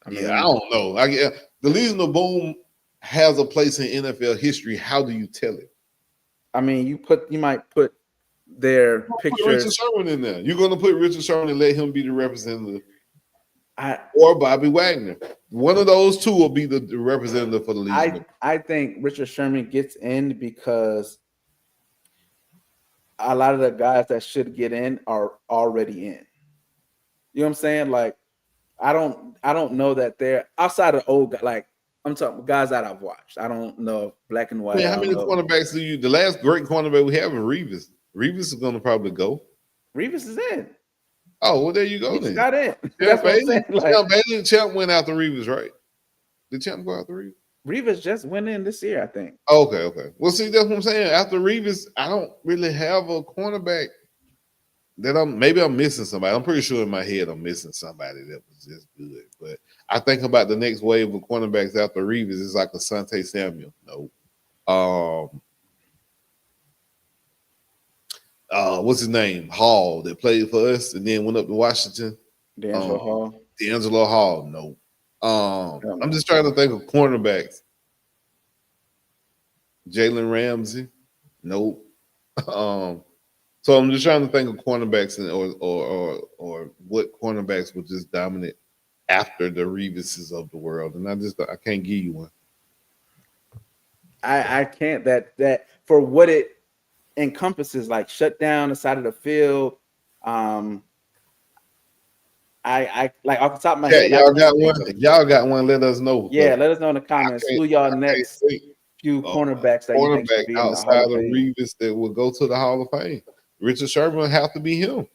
I don't know. The Legion of Boom has a place in NFL history. How do you tell it? I mean, you might put their pictures. Put Richard Sherman in there. You're going to put Richard Sherman and let him be the representative, or Bobby Wagner. One of those two will be the representative for the Legion. I think Richard Sherman gets in because a lot of the guys that should get in are already in. You know what I'm saying? Like, I don't know that they're outside of old guys. Like, I'm talking guys that I've watched. I don't know black and white. Man, I how don't many know. cornerbacks do you? The last great cornerback we have is Revis. Revis is going to probably go. Revis is in. Oh, well, there you go He then. just got in. Champ That's what I'm saying. Like, Champ went after Revis, right? Did Champ go after Revis? Revis just went in this year, I think. Okay. Well, see, that's what I'm saying. After Revis, I don't really have a cornerback that maybe I'm missing somebody. I'm pretty sure in my head I'm missing somebody that was just good. But I think about the next wave of cornerbacks after Revis is like Asante Samuel. No. What's his name? Hall, that played for us and then went up to Washington. D'Angelo Hall. D'Angelo Hall, no. I'm just trying to think of cornerbacks. Jalen Ramsey, nope. So I'm just trying to think of cornerbacks or what cornerbacks would just dominate after the Revises of the world, and I can't give you one. I can't. That for what it encompasses, like shut down the side of the field. I like off the top of my head. Y'all got one. Y'all got one. Let us know. Yeah, let us know in the comments who y'all next few cornerbacks that you think should be in the Hall of Fame. Revis that will go to the Hall of Fame. Richard Sherman would have to be him.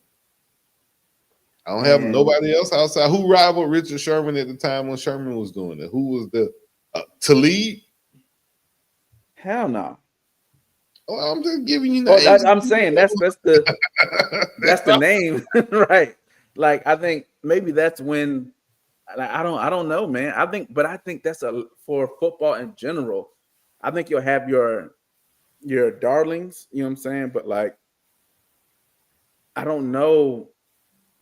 I don't have nobody else outside. Who rivaled Richard Sherman at the time when Sherman was doing it? Who was the Talib? Hell no. Well, I'm just giving you. I'm saying that's the that's the name, right? Like I think maybe that's when I don't know, man. I think that's for football in general. I think you'll have your darlings, you know what I'm saying? But like, I don't know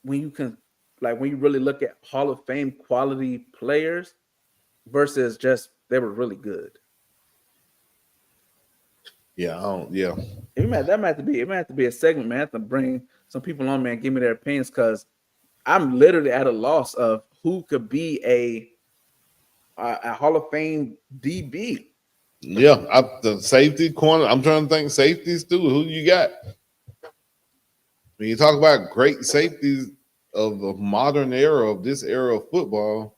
when you really look at Hall of Fame quality players versus just they were really good. Yeah, It might have to be a segment, man. I have to bring some people on, man, give me their opinions because I'm literally at a loss of who could be a Hall of Fame DB. Yeah, the safety corner. I'm trying to think safeties too. Who you got? When you talk about great safeties of the modern era, of this era of football,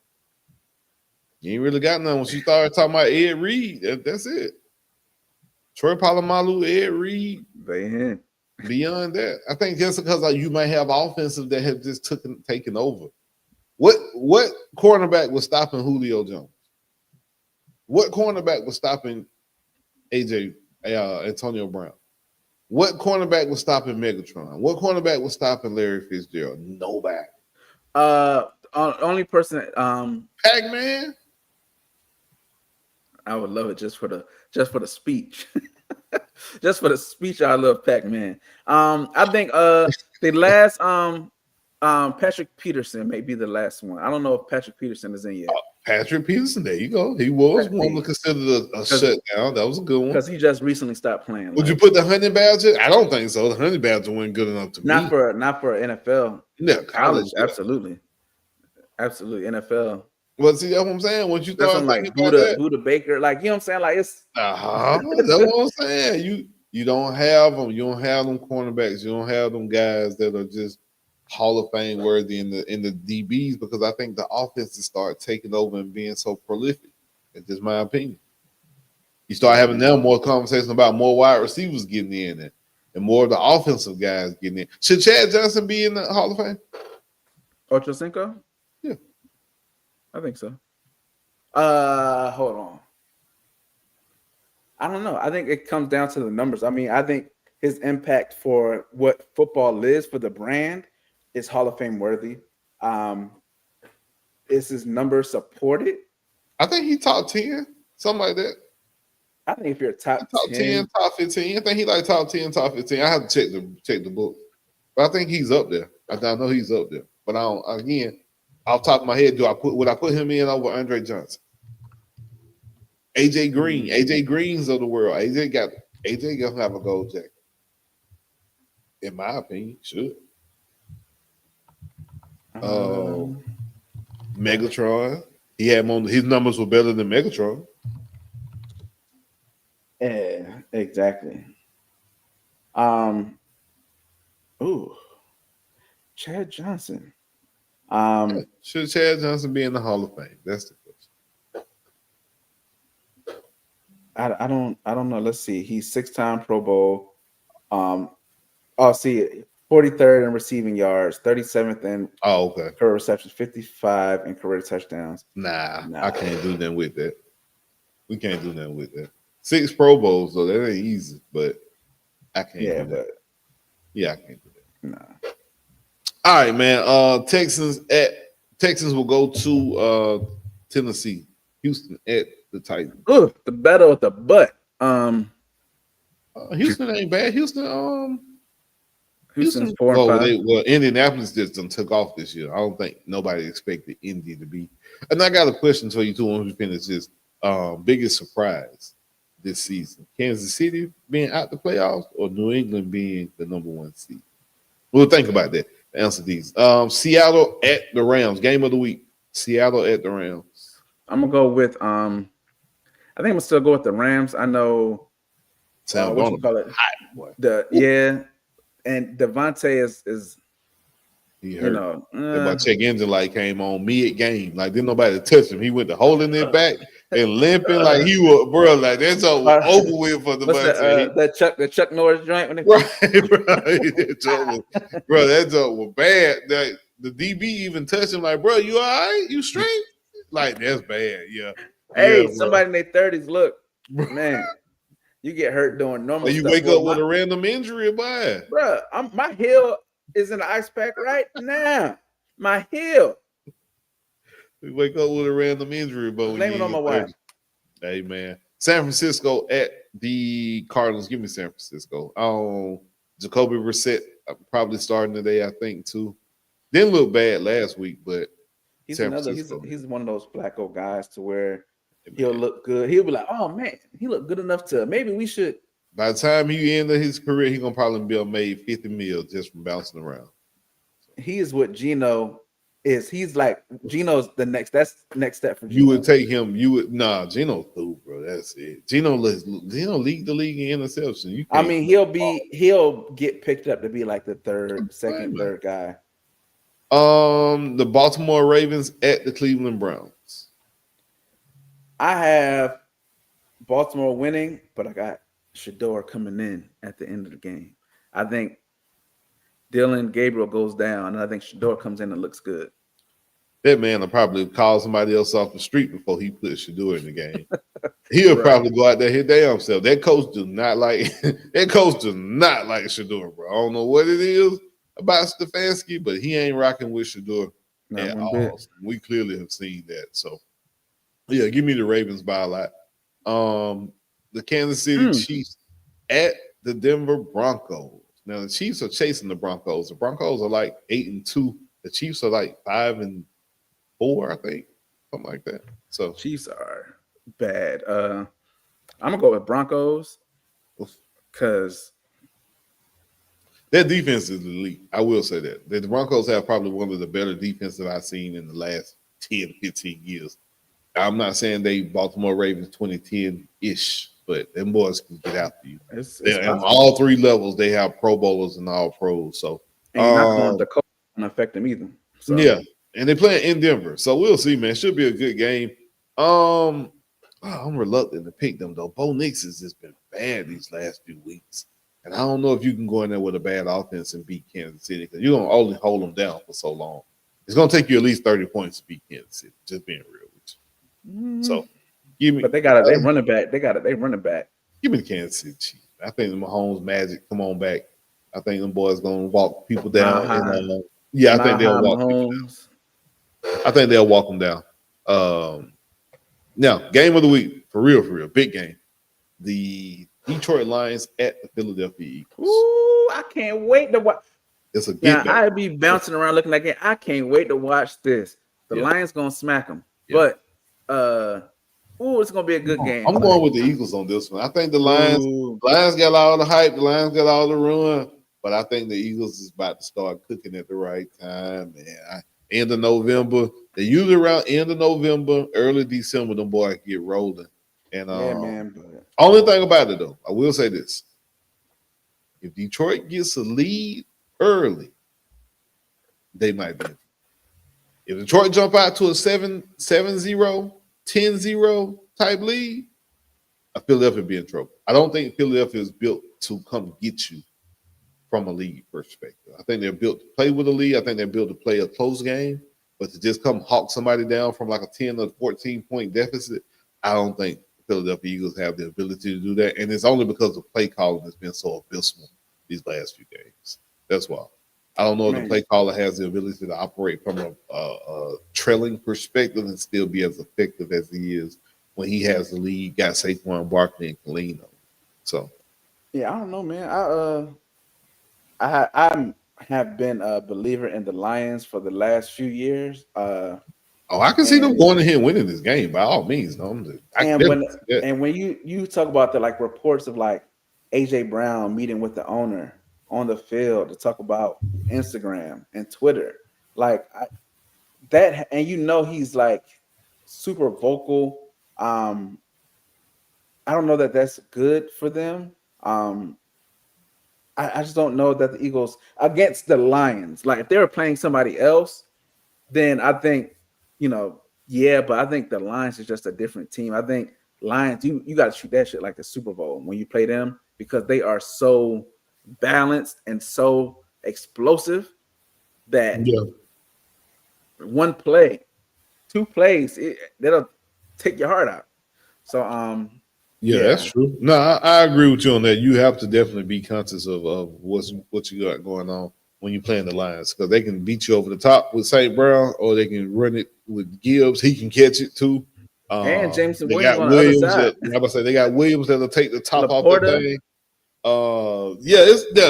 you ain't really got none. Once you start talking about Ed Reed, that's it. Troy Polamalu, Ed Reed. Beyond that, I think just because you might have offensive that have just taken over. What cornerback was stopping Julio Jones? What cornerback was stopping Antonio Brown? What cornerback was stopping Megatron? What cornerback was stopping Larry Fitzgerald? Nobody. Only person Pac-Man. I would love it just for the speech. Just for the speech, I love Pac-Man. I think the last Patrick Peterson may be the last one. I don't know if Patrick Peterson is in yet. Patrick Peterson, there you go. He was one considered a shutdown. That was a good one because he just recently stopped playing. Would you put the Honey Badger? I don't think so. The Honey Badger wasn't good enough to not me. for NFL. Yeah, college, absolutely NFL. Well, see, that's what I'm saying. Once you start like Buda Baker, like you know what I'm saying, like it's that's what I'm saying. You don't have them. You don't have them cornerbacks. You don't have them guys that are just Hall of Fame worthy in the DBs because I think the offenses start taking over and being so prolific. It's just my opinion. You start having now more conversation about more wide receivers getting in and more of the offensive guys getting in. Should Chad Johnson be in the Hall of Fame? Ocho Cinco? Yeah. I think so. Hold on. I don't know. I think it comes down to the numbers. I mean, I think his impact for what football is for the brand is Hall of Fame worthy. Is his number supported? I think he top 10, something like that. I think if you're top 10, top 15, I think he like top 10, top 15. I have to check the book, but I think he's up there. I know he's up there, but I don't. Again, off the top of my head, would I put him in over Andre Johnson? AJ Green, AJ Greens of the world. AJ gonna have a gold jacket. In my opinion, should. Megatron. He had his numbers were better than Megatron. Yeah, exactly. Chad Johnson. Should Chad Johnson be in the Hall of Fame? That's the question. I don't know. Let's see. He's 6-time Pro Bowl. 43rd in receiving yards, 37th in career receptions, 55 in career touchdowns. Nah, I can't do nothing with that. We can't do nothing with that. 6 Pro Bowls, though, that ain't easy, but I can't do that. Yeah, I can't do that. Nah. All right, man. Texans will go to Tennessee. Houston at the Titans. Ooh, the battle with the butt. Houston ain't bad. Houston's 4-5. Indianapolis just took off this year. I don't think nobody expected Indy to be. And I got a question for you too when we finish this. Biggest surprise this season: Kansas City being out the playoffs or New England being the number 1 seed? We'll think about that. Answer these. Seattle at the Rams. Game of the week. Seattle at the Rams. I'm gonna go with. I think I'm gonna still go with the Rams. I know. What you call it? And Devontae is he hurt. My check engine light came on mid game. Like didn't nobody touch him. He went to holding it back and limping like he was, bro. Like that's over with for Devontae. The Chuck Norris joint when bro. That joke was bad. The DB even touched him like, bro, you all right? You straight? Like that's bad. Yeah. Hey, somebody in their 30s. Look, man. You get hurt doing normal stuff. You wake up with a random injury, boy. Bro, my heel is in the ice pack right now. My heel. You wake up with a random injury, but blame it on my wife. Hey, man. San Francisco at the Cardinals. Give me San Francisco. Jacoby Brissett probably starting today, I think, too. Didn't look bad last week, but he's one of those black old guys to where he'll look good. He'll be like, oh, man, he looked good enough to maybe we should. By the time he ended his career, he's going to probably be made 50 mil just from bouncing around. He is what Geno is. He's like, Geno's that's next step for Geno. You would take him. Geno's through, bro. That's it. Geno lead the league in interception. He'll get picked up to be like the third guy. The Baltimore Ravens at the Cleveland Browns. I have Baltimore winning, but I got Shador coming in at the end of the game. I think Dylan Gabriel goes down, and I think Shador comes in and looks good. That man will probably call somebody else off the street before he puts Shador in the game. He'll probably go out there and hit their own self. That coach does not like Shador, bro. I don't know what it is about Stefanski, but he ain't rocking with Shador at all. We clearly have seen that. So, yeah, give me the Ravens by a lot. The Kansas City Chiefs at the Denver Broncos. Now, the Chiefs are chasing the Broncos. The Broncos are like 8-2. The Chiefs are like 5-4, I think. Something like that. So Chiefs are bad. I'm going to go with Broncos because their defense is elite. I will say that. The Broncos have probably one of the better defenses I've seen in the last 10, 15 years. I'm not saying they Baltimore Ravens 2010-ish, but them boys can get after you. On all 3 levels, they have Pro Bowlers and all pros. So the coach won't affect them either. So. Yeah, and they're playing in Denver. So we'll see, man. Should be a good game. I'm reluctant to pick them, though. Bo Nix has just been bad these last few weeks. And I don't know if you can go in there with a bad offense and beat Kansas City because you're going to only hold them down for so long. It's going to take you at least 30 points to beat Kansas City, just being real with you. So, give me. But they got they running back. They running back. Give me the Kansas City Chiefs. I think the Mahomes magic. Come on back. I think them boys going to walk people down. I think they'll walk people down. I think they'll walk them down. Now, game of the week. For real. Big game. The Detroit Lions at the Philadelphia Eagles. Ooh, I can't wait to watch. It's a good game. I'd be bouncing around looking like it. I can't wait to watch this. The Lions going to smack them. Yeah. But, it's going to be a good game. I'm going with the Eagles on this one. I think the Lions got all the hype. The Lions got all the run. But I think the Eagles is about to start cooking at the right time. Man, end of November. They usually around end of November, early December, them boys get rolling. And only thing about it, though, I will say this. If Detroit gets a lead early, they might be. If Detroit jump out to a 7-0, 10-0 type lead, Philadelphia be in trouble. I don't think Philadelphia is built to come get you from a league perspective. I think they're built to play with a lead. I think they're built to play a close game, but to just come hawk somebody down from like a 10 or 14 point deficit, I don't think Philadelphia Eagles have the ability to do that. And it's only because the play calling has been so abysmal these last few games. That's why. I don't know if the play caller has the ability to operate from a trailing perspective and still be as effective as he is when he has the lead, got Saquon Barkley and Kalino. So, yeah, I don't know, man. I have been a believer in the Lions for the last few years. I can see them going ahead and winning this game by all means. No, when you talk about the like reports of like AJ Brown meeting with the owner on the field to talk about Instagram and Twitter, and he's like super vocal. I don't know that that's good for them. I just don't know that the Eagles against the Lions, like if they were playing somebody else, then I think, but I think the Lions is just a different team. I think Lions, you got to treat that shit like the Super Bowl when you play them, because they are so balanced and so explosive that one play, two plays, that'll take your heart out. So, that's true. No, I agree with you on that. You have to definitely be conscious of what you got going on when you're playing the Lions, because they can beat you over the top with St. Brown, or they can run it with Gibbs. He can catch it too. And Jameson Williams on the other side. They got Williams that'll take the top off the thing.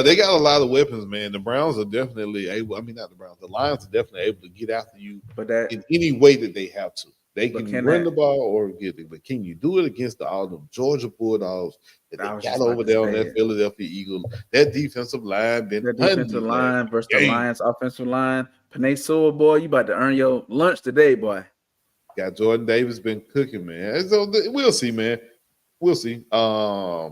They got a lot of weapons, man. The Browns are definitely able. I mean, not the Browns. The Lions are definitely able to get after you, in any way that they have to. They can run the ball or get it, but can you do it against all the Georgia Bulldogs that they got over there on that Philadelphia Eagles? That defensive line, versus the Lions offensive line. Panay Sewell, boy, you about to earn your lunch today, boy. Got Jordan Davis been cooking, man. So we'll see, man. We'll see. My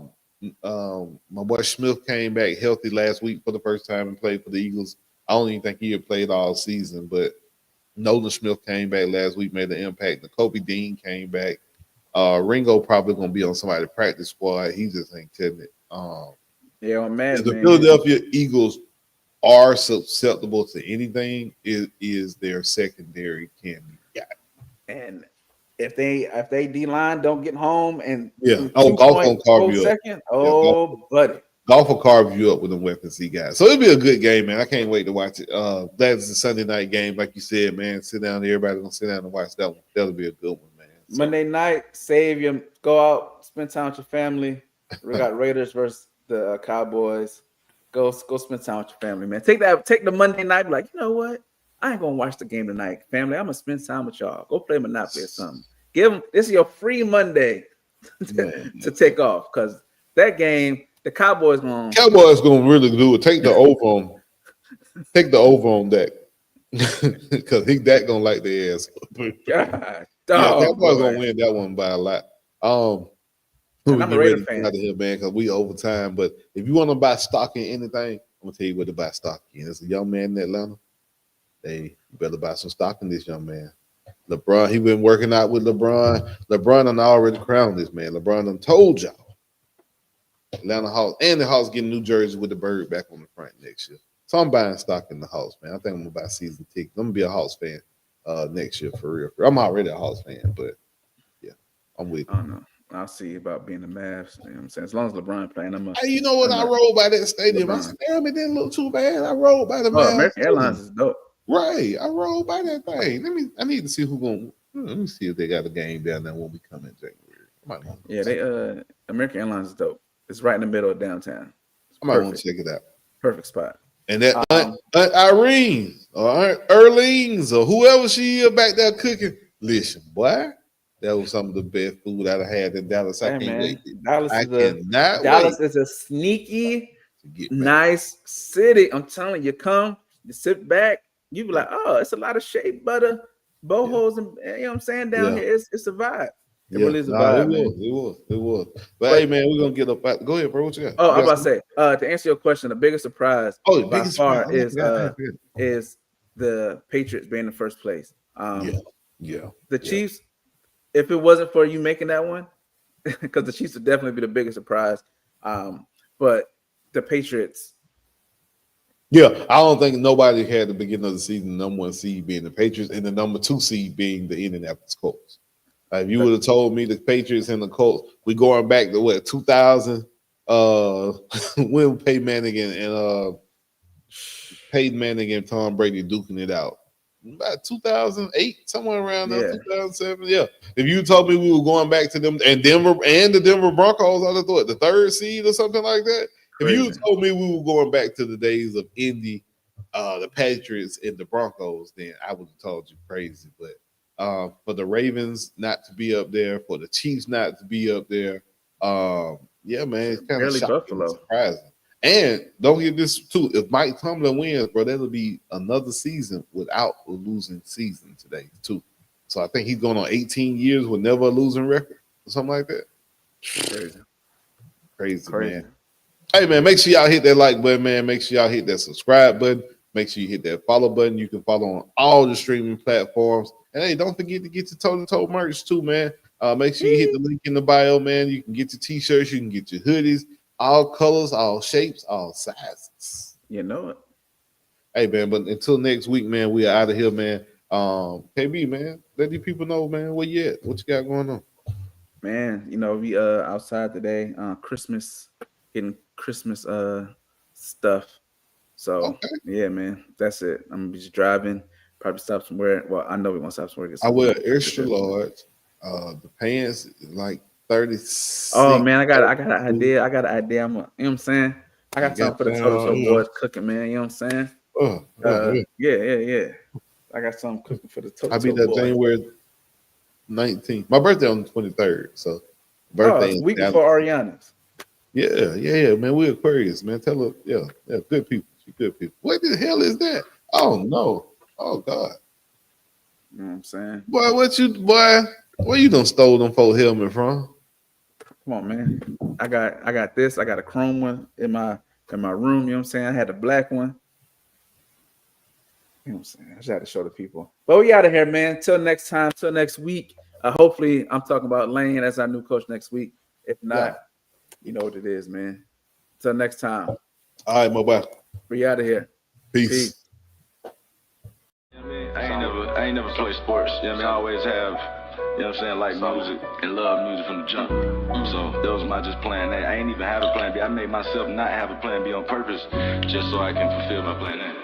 boy Smith came back healthy last week for the first time and played for the Eagles. I don't even think he had played all season, but Nolan Smith came back last week, made an impact. Nakobe Dean came back. Ringo probably going to be on somebody's practice squad. He just ain't telling it. The Philadelphia Eagles are susceptible to anything. Is their secondary can be got. And if they D-line don't get home and Golf gonna carve you up. Buddy. Golf will carve you up with the weapons he got. So it'll be a good game, man. I can't wait to watch it. That's the Sunday night game, like you said, man. Sit down, everybody's gonna sit down and watch that one. That'll be a good one, man. So, Monday night, save your go out, spend time with your family. We got Raiders versus the Cowboys. Go spend time with your family, man. Take the Monday night, be like, you know what? I ain't gonna watch the game tonight, family. I'm gonna spend time with y'all. Go play Monopoly or something. This is your free Monday to take off, because that game, the Cowboys gonna really do it. Take the over on that, because that gonna like the ass. Cowboys gonna win that one by a lot. I'm a Raider fan. Out of here, man, because we overtime. But if you want to buy stock in anything, I'm gonna tell you where to buy stock in. There's a young man in Atlanta. You better buy some stock in this young man. LeBron, he been working out with LeBron. LeBron done already crowned this man. LeBron done told y'all. Atlanta Hawks, and the Hawks getting new jerseys with the bird back on the front next year. So I'm buying stock in the Hawks, man. I think I'm gonna buy season tickets. I'm gonna be a Hawks fan next year for real. I'm already a Hawks fan, but yeah, I'm with you. I don't know. I'll see about being the Mavs. You know what I'm saying? As long as LeBron playing, you know what? I rode by that stadium. LeBron. I said, damn, it didn't look too bad. I rode by the Mavs. American Airlines is dope. Right. I rode by that thing. I need to see let me see if they got a game down there when we come in January. American Airlines is dope. It's right in the middle of downtown. I might want to check it out. Perfect spot. And that Aunt Irene or Aunt Erlings or whoever she is back there cooking. Listen, boy, that was some of the best food I've had in Dallas. I can't wait. Dallas is a sneaky, nice city. I'm telling you, you sit back, you be like, oh, it's a lot of shea butter, bohos, and you know what I'm saying down here. It's a vibe. It really is a vibe. It was. But hey, man, we're gonna get up. Go ahead, bro. What you got? I'm about to say, to answer your question, the biggest surprise by far is the Patriots being in first place. The Chiefs, if it wasn't for you making that one, because the Chiefs would definitely be the biggest surprise. But the Patriots. Yeah, I don't think nobody had the beginning of the season number 1 seed being the Patriots and the number 2 seed being the Indianapolis Colts. If you would have told me the Patriots and the Colts, we going back to what 2000, when Peyton Manning and Tom Brady duking it out. About 2008, somewhere around there, 2007. Yeah. If you told me we were going back to them and the Denver Broncos, I would have thought the 3rd seed or something like that. Crazy. If you told me we were going back to the days of Indy, the Patriots and the Broncos, then I would have told you crazy. But for the Ravens not to be up there, for the Chiefs not to be up there, yeah, man, it's kind of shocking and surprising. And don't get this too. If Mike Tomlin wins, bro, that'll be another season without a losing season today too. So I think he's going on 18 years with never a losing record or something like that. Crazy, man. Hey, man, make sure y'all hit that like button, man. Make sure y'all hit that subscribe button. Make sure you hit that follow button. You can follow on all the streaming platforms. And hey, don't forget to get your Toe2Toe merch too, man. Make sure you hit the link in the bio, man. You can get your t-shirts. You can get your hoodies. All colors, all shapes, all sizes. You know it. Hey, man, but until next week, man, we are out of here, man. KB, man, let these people know, man, where you at? What you got going on? Man, you know, we outside today, Christmas, getting Christmas stuff. So, yeah, man, that's it. I'm going to be just driving, probably stop somewhere. Well, I know we're going to stop somewhere. I wear extra large. The pants, like, 36. Oh man, I got an idea. I'm you know what I'm saying? I got something for the Toe2Toe boys cooking, man. You know what I'm saying? Yeah. I got something cooking for the Toe2Toe boys. I'll be that January 19th. My birthday on the 23rd. So birthday week before Ariana's. Yeah, man. We're Aquarius, man. Tell her, yeah, good people. Good people. What the hell is that? Oh no. Oh God. You know what I'm saying? Boy, where you done stole them 4 helmet from? Come on, man. I got this. I got a chrome one in my room. You know what I'm saying? I had the black one. You know what I'm saying? I just had to show the people. But we out of here, man. Till next time. Till next week. Hopefully, I'm talking about Lane as our new coach next week. If not, you know what it is, man. Till next time. All right, my boy. We out of here. Peace. I ain't never played sports. You know what I mean? I always have, you know what I'm saying, like music and love music from the jump. So that was my just plan A. I ain't even have a plan B. I made myself not have a plan B on purpose just so I can fulfill my plan A.